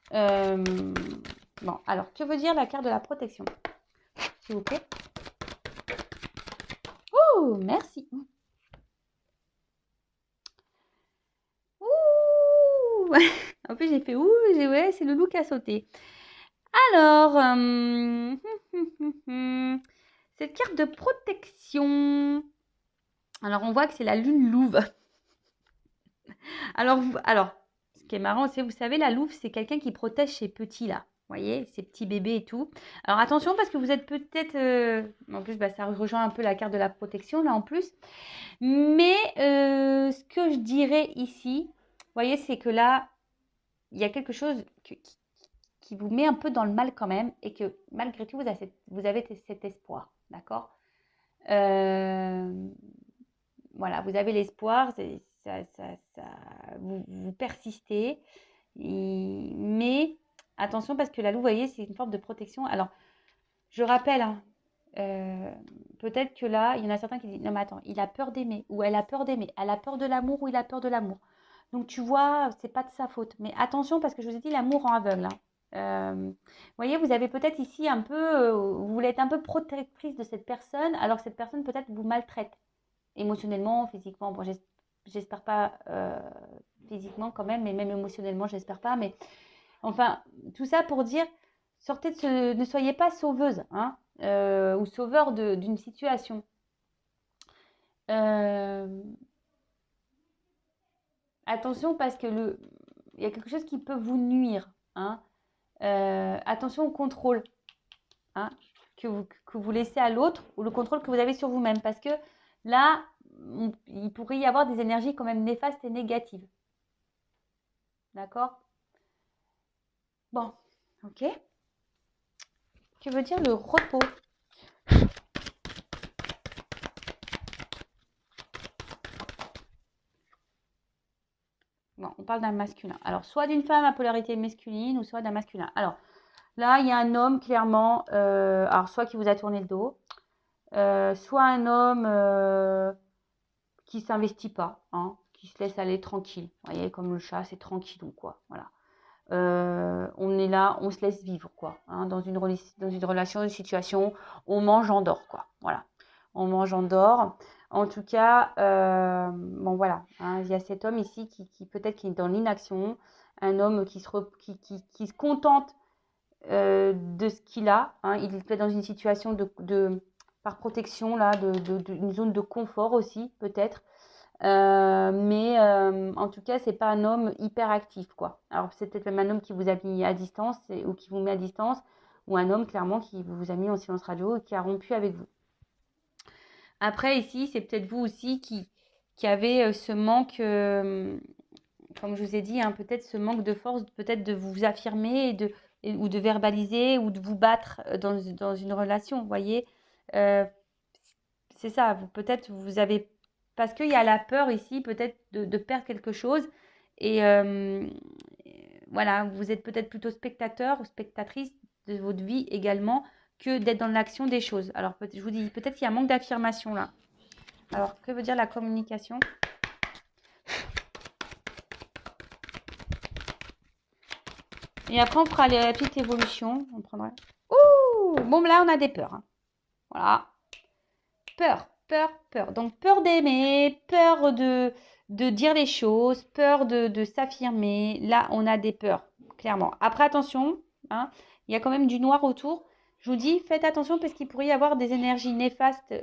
Bon, alors, que veut dire la carte de la protection, s'il vous plaît? Oh, merci. Ouh. En plus, j'ai fait ouh, ouais, c'est le loup qui a sauté. Alors, cette carte de protection. Alors, on voit que c'est la lune louve. Alors, ce qui est marrant, c'est, vous savez, la louve, c'est quelqu'un qui protège ses petits, là. Vous voyez, ses petits bébés et tout. Alors, attention, parce que vous êtes peut-être... en plus, bah, ça rejoint un peu la carte de la protection, là, en plus. Mais ce que je dirais ici, vous voyez, c'est que là, il y a quelque chose qui vous met un peu dans le mal quand même, et que malgré tout, vous avez cet espoir, d'accord? Voilà, vous avez l'espoir, vous persistez, mais attention parce que la louve, vous voyez, c'est une forme de protection. Alors, je rappelle, hein, peut-être que là, il y en a certains qui disent, non mais attends, il a peur d'aimer, ou elle a peur d'aimer, elle a peur de l'amour, ou il a peur de l'amour. Donc tu vois, c'est pas de sa faute. Mais attention parce que je vous ai dit, l'amour rend aveugle, hein. Vous voyez, vous avez peut-être ici un peu, vous voulez être un peu protectrice de cette personne, alors que cette personne peut-être vous maltraite émotionnellement, physiquement. Bon, j'espère pas physiquement quand même, mais même émotionnellement, j'espère pas. Mais enfin, tout ça pour dire, sortez ne soyez pas sauveuse, hein, ou sauveur d'une situation. Attention parce que il y a quelque chose qui peut vous nuire, hein. Attention au contrôle, hein, que vous laissez à l'autre, ou le contrôle que vous avez sur vous-même. Parce que là, il pourrait y avoir des énergies quand même néfastes et négatives. D'accord? Bon, ok. Que veut dire le repos? Bon, on parle d'un masculin. Alors, soit d'une femme à polarité masculine, ou soit d'un masculin. Alors, là, il y a un homme, clairement, alors soit qui vous a tourné le dos, soit un homme qui ne s'investit pas, hein, qui se laisse aller tranquille. Vous voyez, comme le chat, c'est tranquillou, quoi. Voilà. On est là, on se laisse vivre, quoi. Hein, dans une relation, une situation, on mange, on dort, quoi. Voilà. On mange, on dort. En tout cas, bon voilà, hein, il y a cet homme ici qui peut-être qui est dans l'inaction, un homme qui se contente de ce qu'il a, hein. Il est peut-être dans une situation par protection, là, une zone de confort aussi, peut-être. Mais en tout cas, c'est pas un homme hyper actif, quoi. Alors, c'est peut-être même un homme qui vous a mis à distance ou qui vous met à distance, ou un homme, clairement, qui vous a mis en silence radio et qui a rompu avec vous. Après, ici, c'est peut-être vous aussi qui avez ce manque, comme je vous ai dit, hein, peut-être ce manque de force, peut-être de vous affirmer ou de verbaliser ou de vous battre dans une relation, vous voyez. Euh, c'est ça, peut-être vous avez, parce qu'il y a la peur ici, peut-être de perdre quelque chose. Et voilà, vous êtes peut-être plutôt spectateur ou spectatrice de votre vie également que d'être dans l'action des choses. Alors, je vous dis, peut-être qu'il y a un manque d'affirmation là. Alors, que veut dire la communication? Et après, on fera la petite évolution. On prendra... Ouh! Bon, là, on a des peurs, hein. Voilà. Peur, peur, peur. Donc, peur d'aimer, peur de dire les choses, peur de s'affirmer. Là, on a des peurs, clairement. Après, attention, hein, il y a quand même du noir autour. Je vous dis, faites attention parce qu'il pourrait y avoir des énergies néfastes.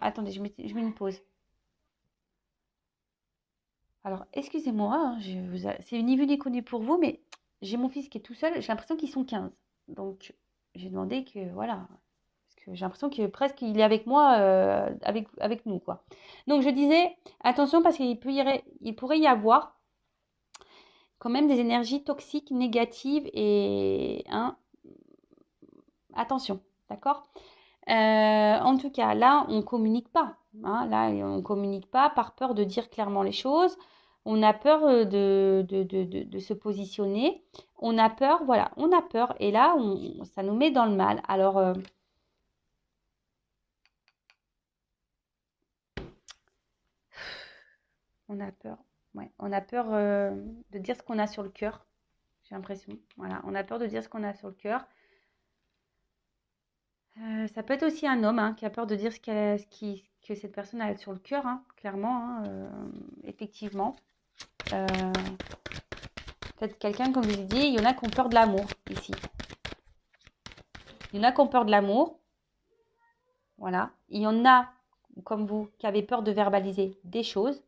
Attendez, je mets une pause. Alors, excusez-moi, hein, c'est ni vu ni connu pour vous, mais j'ai mon fils qui est tout seul. J'ai l'impression qu'ils sont 15. Donc, j'ai demandé que, voilà, parce que j'ai l'impression que presque il est avec moi, avec nous, quoi. Donc, je disais, attention parce il pourrait y avoir quand même des énergies toxiques, négatives et, hein, attention, d'accord? En tout cas, là, on communique pas, hein. Là, on communique pas par peur de dire clairement les choses. On a peur de se positionner. On a peur, voilà, on a peur. Et là, ça nous met dans le mal. Alors, on a peur. Ouais, on a peur de dire ce qu'on a sur le cœur. J'ai l'impression. Voilà, on a peur de dire ce qu'on a sur le cœur. Ça peut être aussi un homme qui a peur de dire que cette personne a sur le cœur, clairement, effectivement. Peut-être quelqu'un, comme je vous ai dit, il y en a qui ont peur de l'amour ici. Il y en a qui ont peur de l'amour. Voilà. Il y en a, comme vous, qui avez peur de verbaliser des choses.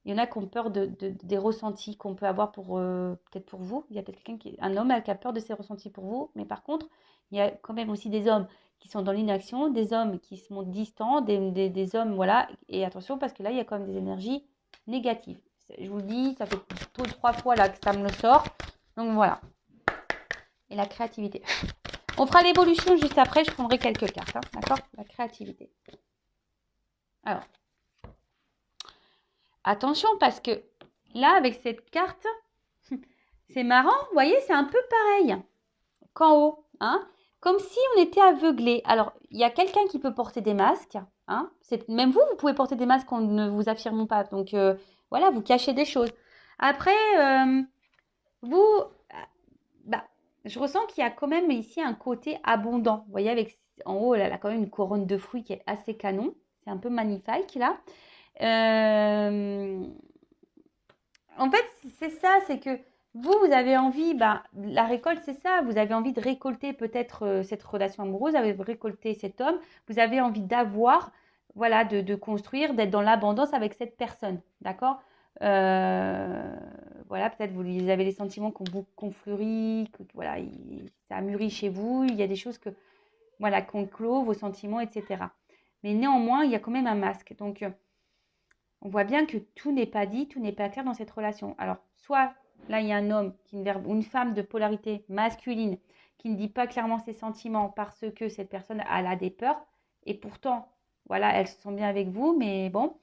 Il y en a qui ont peur des ressentis qu'on peut avoir peut-être pour vous. Il y a peut-être un homme qui a peur de ses ressentis pour vous. Mais par contre, il y a quand même aussi des hommes qui sont dans l'inaction, des hommes qui se montrent distants, des hommes, voilà. Et attention, parce que là, il y a quand même des énergies négatives. Je vous le dis, ça fait 3 fois là que ça me le sort. Donc voilà. Et la créativité. On fera l'évolution juste après. Je prendrai quelques cartes. D'accord? La créativité. Alors. Attention parce que là, avec cette carte, c'est marrant. Vous voyez, c'est un peu pareil qu'en haut. Comme si on était aveuglé. Alors, il y a quelqu'un qui peut porter des masques. Même vous pouvez porter des masques en ne vous affirmant pas. Donc, voilà, vous cachez des choses. Après, vous, je ressens qu'il y a quand même ici un côté abondant. Vous voyez, avec en haut, elle a quand même une couronne de fruits qui est assez canon. C'est un peu magnifique, là. En fait, c'est ça, c'est que vous avez envie, la récolte, c'est ça, vous avez envie de récolter peut-être cette relation amoureuse, vous avez récolté cet homme, vous avez envie d'avoir, voilà, de construire, d'être dans l'abondance avec cette personne, d'accord? Voilà, peut-être vous avez les sentiments qu'on fleurit, que voilà, ça a mûri chez vous, il y a des choses voilà, qu'on clôt, vos sentiments, etc. Mais néanmoins, il y a quand même un masque, donc on voit bien que tout n'est pas dit, tout n'est pas clair dans cette relation. Alors, soit là, il y a un homme ou une femme de polarité masculine qui ne dit pas clairement ses sentiments parce que cette personne elle a des peurs et pourtant, voilà, elles se sent bien avec vous, mais bon.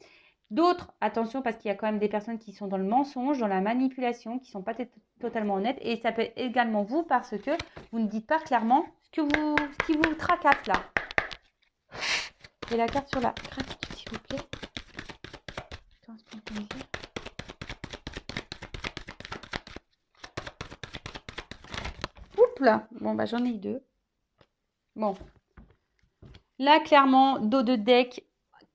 D'autres, attention, parce qu'il y a quand même des personnes qui sont dans le mensonge, dans la manipulation, qui ne sont pas totalement honnêtes. Et ça peut être également vous parce que vous ne dites pas clairement ce qui vous tracasse là. Et la carte sur la gratitude, s'il vous plaît. Oups là. Bon, j'en ai 2. Bon. Là, clairement, dos de deck,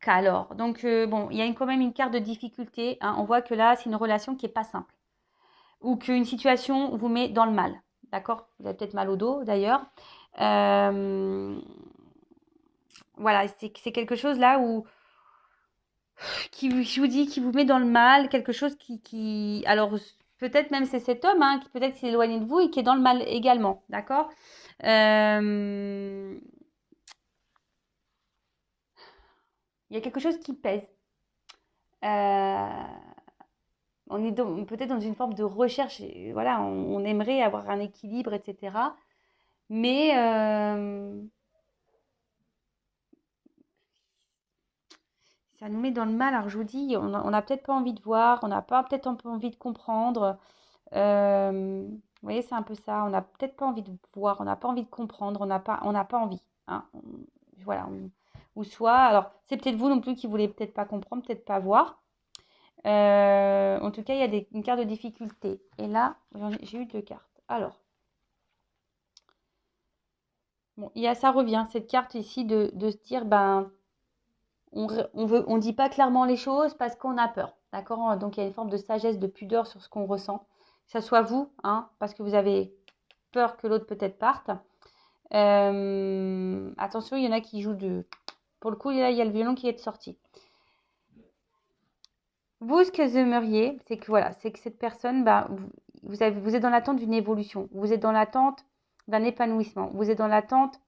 alors. Donc, bon, il y a quand même une carte de difficulté. On voit que là, c'est une relation qui n'est pas simple. Ou qu'une situation vous met dans le mal. D'accord? Vous avez peut-être mal au dos, d'ailleurs. Voilà, c'est quelque chose là où je vous dis, qui vous met dans le mal, quelque chose alors peut-être même c'est cet homme qui peut-être s'est éloigné de vous et qui est dans le mal également, d'accord? Il y a quelque chose qui pèse. On est peut-être dans une forme de recherche, voilà, on aimerait avoir un équilibre, etc. Mais ça nous met dans le mal. Alors je vous dis, on n'a peut-être pas envie de voir, on n'a pas peut-être un peu envie de comprendre. Vous voyez, c'est un peu ça. On n'a peut-être pas envie de voir, on n'a pas envie de comprendre, on n'a pas envie. Voilà. Ou soit, alors c'est peut-être vous non plus qui voulez peut-être pas comprendre, peut-être pas voir. En tout cas, il y a une carte de difficulté. Et là, j'ai eu 2 cartes. Alors, bon, ça revient, cette carte ici de se dire, on dit pas clairement les choses parce qu'on a peur. D'accord? Donc, il y a une forme de sagesse, de pudeur sur ce qu'on ressent. Que ça soit vous, parce que vous avez peur que l'autre peut-être parte. Attention, il y en a qui jouent Pour le coup, là, il y a le violon qui est sorti. Vous, ce que vous aimeriez, c'est que voilà, c'est que cette personne, vous êtes dans l'attente d'une évolution. Vous êtes dans l'attente d'un épanouissement. Vous êtes dans l'attente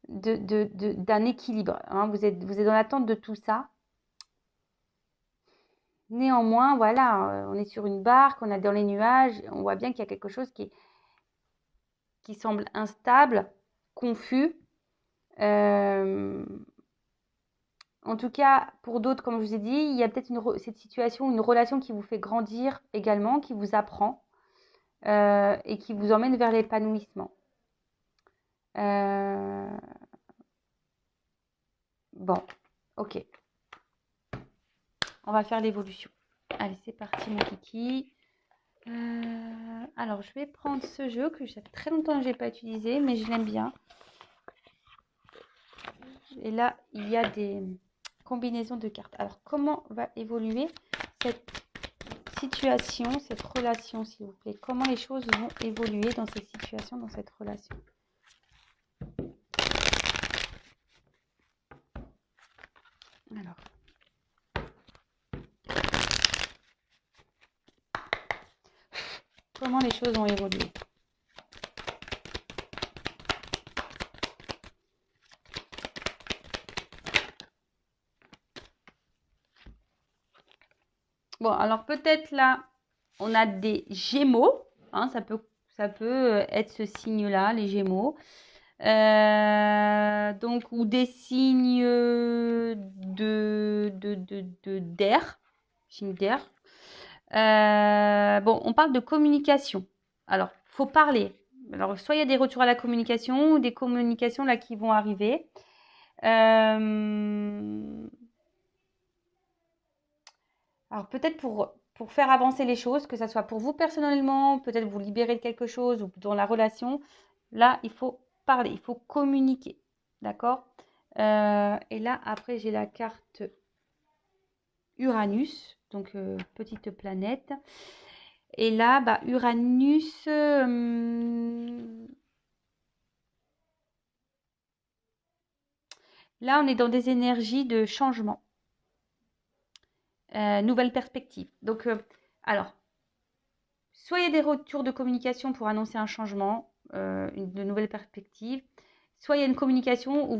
d'un équilibre. Vous êtes dans l'attente de tout ça. Néanmoins, voilà, on est sur une barque, on est dans les nuages, on voit bien qu'il y a quelque chose qui semble instable, confus. En tout cas, pour d'autres, comme je vous ai dit, il y a peut-être cette situation, une relation qui vous fait grandir également, qui vous apprend et qui vous emmène vers l'épanouissement. Bon, ok. On va faire l'évolution. Allez, c'est parti, mon kiki. Alors, je vais prendre ce jeu que ça fait très longtemps que je n'ai pas utilisé, mais je l'aime bien. Et là, il y a des combinaisons de cartes. Alors, comment va évoluer cette situation, cette relation, s'il vous plaît? Comment les choses vont évoluer dans ces situations, dans cette relation? Alors. Comment les choses ont évolué? Bon, alors peut-être là, on a des Gémeaux. Hein, ça peut être ce signe-là, les Gémeaux. Donc, ou des signes d'air. Signes d'air. Bon, on parle de communication. Alors, il faut parler. Alors, soit il y a des retours à la communication ou des communications là qui vont arriver. Alors, peut-être pour faire avancer les choses, que ça soit pour vous personnellement, peut-être vous libérer de quelque chose ou dans la relation, là, il faut parler, il faut communiquer. D'accord? Et là, après, j'ai la carte Uranus, donc petite planète. Et là, bah, Uranus, là, on est dans des énergies de changement, nouvelle perspective. Donc, alors, soit il y a des retours de communication pour annoncer un changement, de nouvelles perspectives, soit il y a une communication où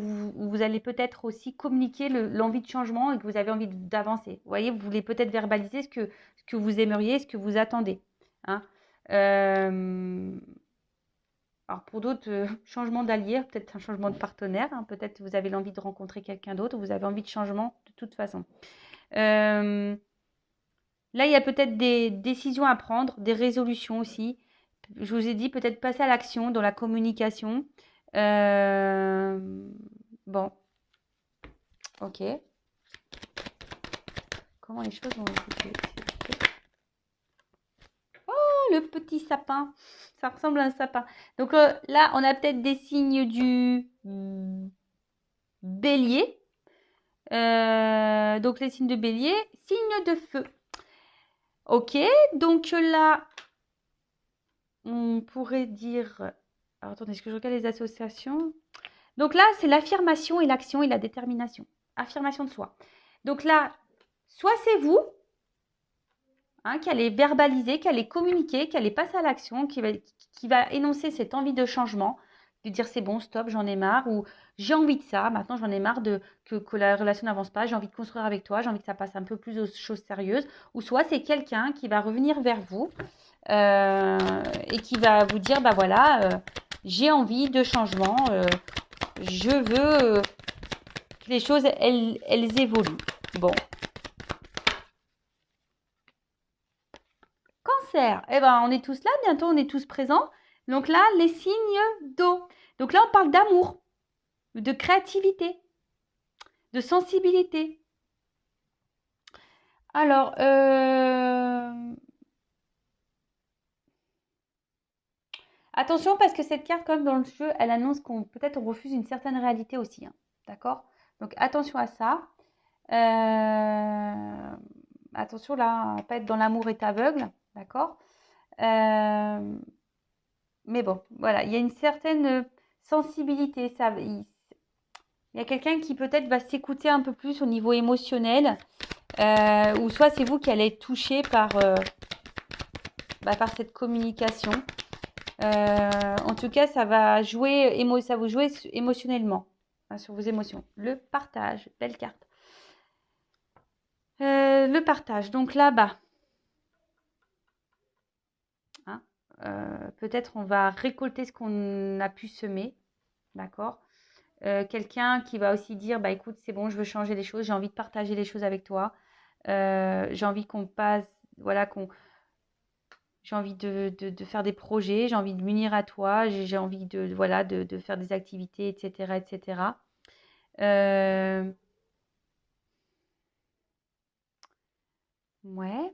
vous allez peut-être aussi communiquer l'envie de changement et que vous avez envie d'avancer. Vous voyez, vous voulez peut-être verbaliser ce que vous aimeriez, ce que vous attendez. Hein. Alors pour d'autres, changement d'allié, peut-être un changement de partenaire, hein, peut-être vous avez l'envie de rencontrer quelqu'un d'autre, vous avez envie de changement de toute façon. Là, il y a peut-être des décisions à prendre, des résolutions aussi. Je vous ai dit peut-être passer à l'action dans la communication. Bon, ok. Comment les choses vont évoluer? Oh, le petit sapin. Ça ressemble à un sapin. Donc là, on a peut-être des signes du bélier. Donc les signes de bélier, signes de feu. Ok, donc là, on pourrait dire... Alors attendez, est-ce que je regarde les associations? Donc là, c'est l'affirmation et l'action et la détermination. Affirmation de soi. Donc là, soit c'est vous qui allez verbaliser, qui allez communiquer, qui allez passer à l'action, qui va énoncer cette envie de changement, de dire c'est bon, stop, j'en ai marre, ou j'ai envie de ça, maintenant j'en ai marre que la relation n'avance pas, j'ai envie de construire avec toi, j'ai envie que ça passe un peu plus aux choses sérieuses, ou soit c'est quelqu'un qui va revenir vers vous et qui va vous dire, bah voilà, j'ai envie de changement, je veux que les choses, elles évoluent. Bon. Cancer, eh ben, on est tous là, bientôt on est tous présents. Donc là, les signes d'eau. Donc là, on parle d'amour, de créativité, de sensibilité. Alors, attention parce que cette carte, comme dans le jeu, elle annonce qu'on peut-être on refuse une certaine réalité aussi. Hein. D'accord? Donc attention à ça. Attention là, à pas être dans l'amour est aveugle. D'accord? Mais bon, voilà, il y a une certaine sensibilité. Il y a quelqu'un qui peut-être va s'écouter un peu plus au niveau émotionnel, ou soit c'est vous qui allez être touché par cette communication. En tout cas, ça va jouer, ça vous jouer émotionnellement, hein, sur vos émotions. Le partage, belle carte. Le partage, donc là-bas. Hein, peut-être on va récolter ce qu'on a pu semer, d'accord. Quelqu'un qui va aussi dire, bah écoute, c'est bon, je veux changer les choses, j'ai envie de partager les choses avec toi. J'ai envie qu'on passe, voilà, j'ai envie de faire des projets, j'ai envie de m'unir à toi, j'ai envie voilà, de faire des activités, etc., etc. Ouais.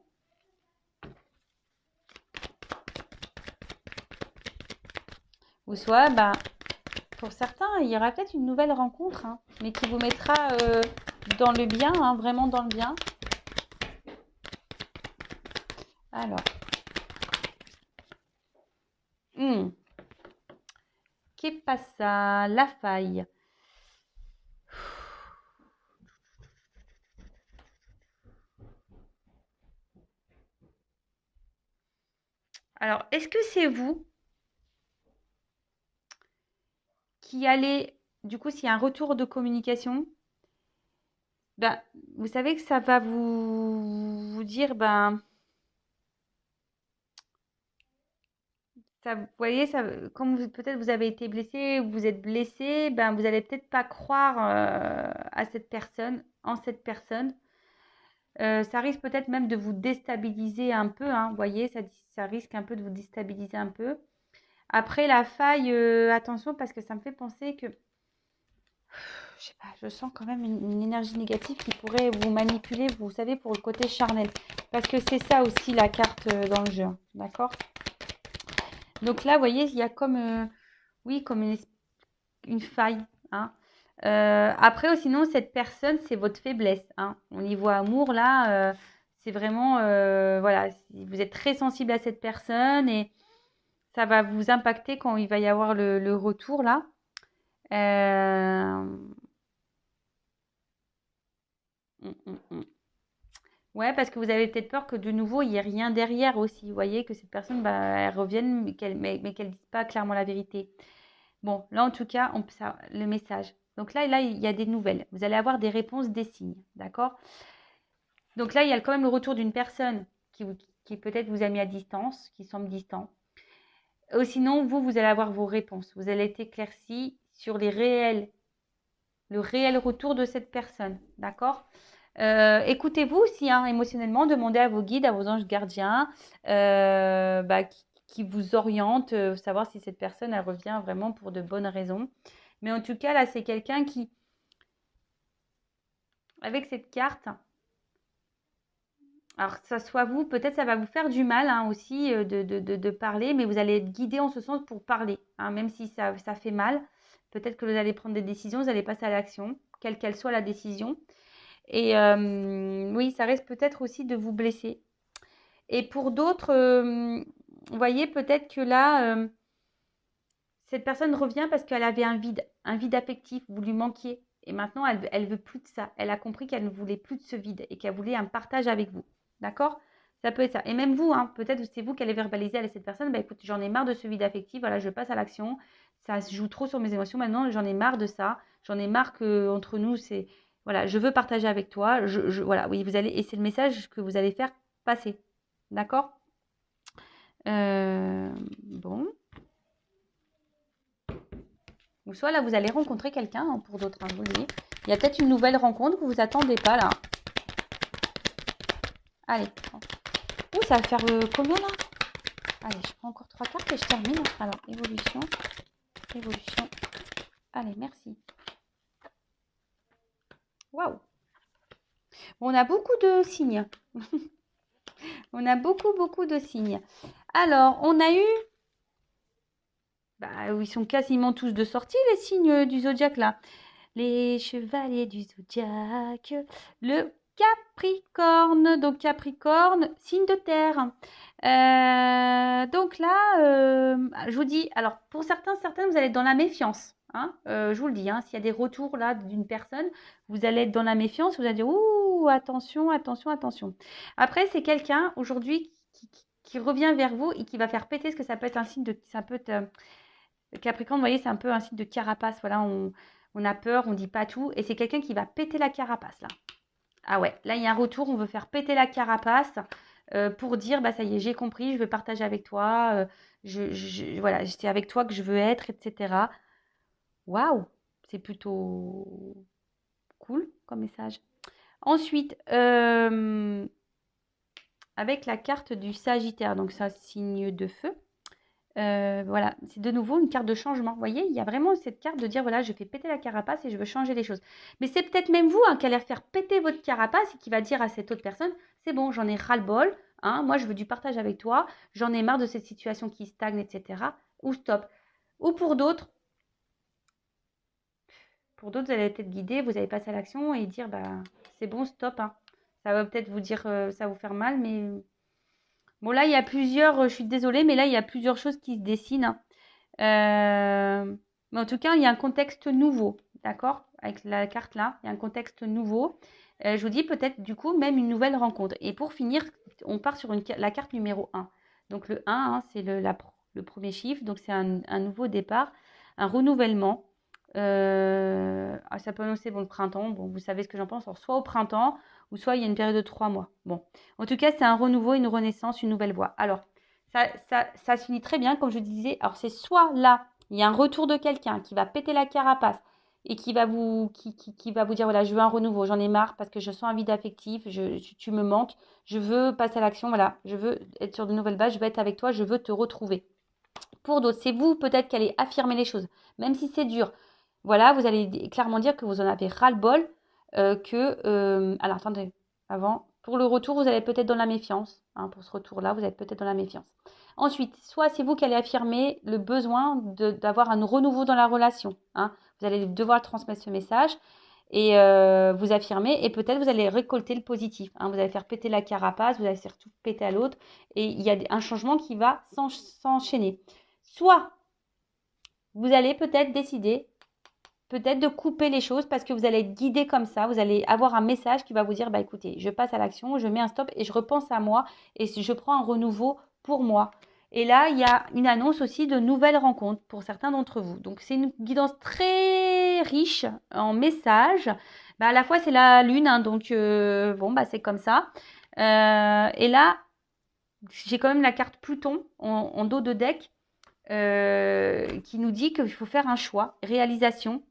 Ou soit, bah, pour certains, il y aura peut-être une nouvelle rencontre, hein, mais qui vous mettra dans le bien, hein, vraiment dans le bien. Alors, qu'est passa la faille? Alors, est-ce que c'est vous qui allez, du coup, s'il y a un retour de communication, ben, vous savez que ça va vous dire, ben, ça, vous voyez, ça, comme peut-être vous avez été blessé ou vous êtes blessé, ben, vous allez peut-être pas croire à cette personne, en cette personne. Ça risque peut-être même de vous déstabiliser un peu, hein, vous voyez, ça risque un peu de vous déstabiliser un peu. Après, la faille, attention, parce que ça me fait penser que, je sais pas, je sens quand même une énergie négative qui pourrait vous manipuler, vous savez, pour le côté charnel. Parce que c'est ça aussi la carte dans le jeu, hein, d'accord? Donc là, vous voyez, il y a comme, oui, comme une faille, hein. Après, sinon, cette personne, c'est votre faiblesse, hein. On y voit amour, là, c'est vraiment, voilà, vous êtes très sensible à cette personne et ça va vous impacter quand il va y avoir le retour, là. Euh, Ouais, parce que vous avez peut-être peur que de nouveau, il n'y ait rien derrière aussi. Vous voyez, que cette personne, bah, elle revienne, mais qu'elle ne dise pas clairement la vérité. Bon, là, en tout cas, le message. Donc là, il y a des nouvelles. Vous allez avoir des réponses, des signes. D'accord? Donc là, il y a quand même le retour d'une personne qui peut-être vous a mis à distance, qui semble distant. Ou sinon, vous allez avoir vos réponses. Vous allez être éclairci sur le réel retour de cette personne. D'accord? Écoutez-vous aussi, hein, émotionnellement, demandez à vos guides, à vos anges gardiens, bah, qui vous orientent, savoir si cette personne, elle revient vraiment pour de bonnes raisons. Mais en tout cas, là, c'est quelqu'un qui, avec cette carte, alors que ça soit vous, peut-être ça va vous faire du mal, hein, aussi de parler, mais vous allez être guidé en ce sens pour parler, hein, même si ça fait mal. Peut-être que vous allez prendre des décisions, vous allez passer à l'action, quelle qu'elle soit la décision. Et oui, ça risque peut-être aussi de vous blesser. Et pour d'autres, vous voyez peut-être que là, cette personne revient parce qu'elle avait un vide affectif, vous lui manquiez. Et maintenant, elle veut plus de ça. Elle a compris qu'elle ne voulait plus de ce vide et qu'elle voulait un partage avec vous. D'accord? Ça peut être ça. Et même vous, hein, peut-être c'est vous qui allez verbaliser à cette personne, bah écoute, j'en ai marre de ce vide affectif, voilà, je passe à l'action. Ça se joue trop sur mes émotions maintenant, j'en ai marre de ça. J'en ai marre que entre nous, c'est voilà, je veux partager avec toi. Voilà, oui, vous allez, et c'est le message que vous allez faire passer. D'accord? Bon. Ou soit là, vous allez rencontrer quelqu'un, hein, pour d'autres, hein, je vous le dis. Il y a peut-être une nouvelle rencontre que vous ne attendez pas là. Allez. Ouh, ça va faire combien là? Allez, je prends encore 3 cartes et je termine. Alors, évolution. Évolution. Allez, merci. Waouh. On a beaucoup de signes. On a beaucoup de signes. Alors, on a eu... Bah, ils sont quasiment tous de sortie, les signes du zodiaque là. Les chevaliers du zodiaque. Le Capricorne. Donc, Capricorne, signe de terre. Donc là, je vous dis, alors pour certaines, vous allez être dans la méfiance. Hein, je vous le dis, hein, s'il y a des retours là d'une personne, vous allez être dans la méfiance, vous allez dire, ouh, attention, attention, attention. Après, c'est quelqu'un aujourd'hui qui revient vers vous et qui va faire péter, ce que ça peut être un signe de... Ça peut être, Capricorne, vous voyez, c'est un peu un signe de carapace. Voilà, on a peur, on dit pas tout. Et c'est quelqu'un qui va péter la carapace, là. Ah ouais, là, il y a un retour, on veut faire péter la carapace pour dire, bah ça y est, j'ai compris, je veux partager avec toi. Voilà, c'est avec toi que je veux être, etc. Waouh, c'est plutôt cool comme message. Ensuite, avec la carte du Sagittaire, donc c'est un signe de feu. Voilà, c'est de nouveau une carte de changement. Vous voyez, il y a vraiment cette carte de dire, voilà, je fais péter la carapace et je veux changer les choses. Mais c'est peut-être même vous qui allez faire péter votre carapace et qui va dire à cette autre personne, c'est bon, j'en ai ras-le-bol, hein, moi je veux du partage avec toi, j'en ai marre de cette situation qui stagne, etc. Ou stop. Ou pour d'autres, vous allez être guidé, vous allez passer à l'action et dire, bah, c'est bon, stop, hein. Ça va peut-être vous dire, ça va vous faire mal, mais bon, là, il y a plusieurs, je suis désolée, mais là, il y a plusieurs choses qui se dessinent, hein. Mais en tout cas, il y a un contexte nouveau, d'accord? Avec la carte là, il y a un contexte nouveau. Je vous dis peut-être du coup même une nouvelle rencontre. Et pour finir, on part sur la carte numéro 1. Donc le 1, hein, c'est le premier chiffre. Donc c'est un nouveau départ, un renouvellement. Ça peut annoncer bon, le printemps. Bon, vous savez ce que j'en pense. Alors, soit au printemps, ou soit il y a une période de 3 mois. Bon, en tout cas, c'est un renouveau, une renaissance, une nouvelle voie. Alors, ça se finit très bien, comme je disais. Alors, c'est soit là, il y a un retour de quelqu'un qui va péter la carapace et qui va vous dire, voilà, je veux un renouveau, j'en ai marre parce que je sens un vide affectif, tu me manques, je veux passer à l'action, voilà, je veux être sur de nouvelles bases, je veux être avec toi, je veux te retrouver. Pour d'autres, c'est vous peut-être qui allez affirmer les choses, même si c'est dur. Voilà, vous allez clairement dire que vous en avez ras-le-bol, alors, attendez, avant, pour le retour, vous allez être peut-être dans la méfiance. Hein, pour ce retour-là, vous êtes peut-être dans la méfiance. Ensuite, soit c'est vous qui allez affirmer le besoin d'avoir un renouveau dans la relation. Hein. Vous allez devoir transmettre ce message et vous affirmer. Et peut-être vous allez récolter le positif. Hein. Vous allez faire péter la carapace, vous allez faire tout péter à l'autre. Et il y a un changement qui va s'enchaîner. Soit vous allez peut-être décider peut-être de couper les choses parce que vous allez être guidé comme ça. Vous allez avoir un message qui va vous dire, bah écoutez, je passe à l'action, je mets un stop et je repense à moi et je prends un renouveau pour moi. Et là, il y a une annonce aussi de nouvelles rencontres pour certains d'entre vous. Donc, c'est une guidance très riche en messages. Bah, à la fois, c'est la lune, hein, donc bon, bah, c'est comme ça. Et là, j'ai quand même la carte Pluton en dos de deck qui nous dit qu'il faut faire un choix, réalisation,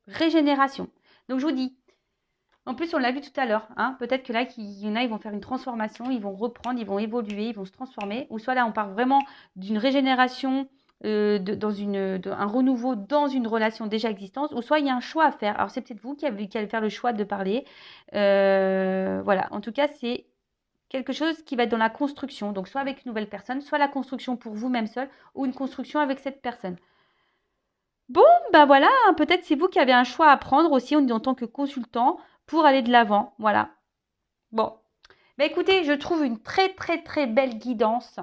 régénération. Donc je vous dis, en plus on l'a vu tout à l'heure, hein, peut-être que là il y en a, ils vont faire une transformation, ils vont reprendre, ils vont évoluer, ils vont se transformer, ou soit là on parle vraiment d'une régénération, un renouveau dans une relation déjà existante, ou soit il y a un choix à faire. Alors c'est peut-être vous qui allez faire le choix de parler. Voilà, en tout cas c'est quelque chose qui va être dans la construction, donc soit avec une nouvelle personne, soit la construction pour vous-même seul, ou une construction avec cette personne. Bon, bah voilà, hein, peut-être c'est vous qui avez un choix à prendre aussi en tant que consultant pour aller de l'avant. Voilà. Bon. Bah écoutez, je trouve une très très très belle guidance.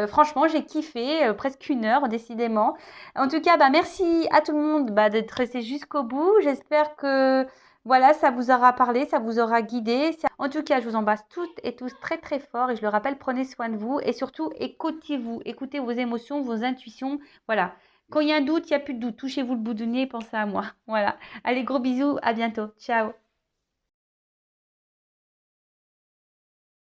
Franchement, j'ai kiffé, presque 1 heure décidément. En tout cas, bah merci à tout le monde d'être resté jusqu'au bout. J'espère que voilà, ça vous aura parlé, ça vous aura guidé. En tout cas, je vous embrasse toutes et tous très très fort et je le rappelle, prenez soin de vous et surtout écoutez-vous, écoutez vos émotions, vos intuitions. Voilà. Quand il y a un doute, il n'y a plus de doute. Touchez-vous le bout du nez, pensez à moi. Voilà. Allez, gros bisous, à bientôt. Ciao.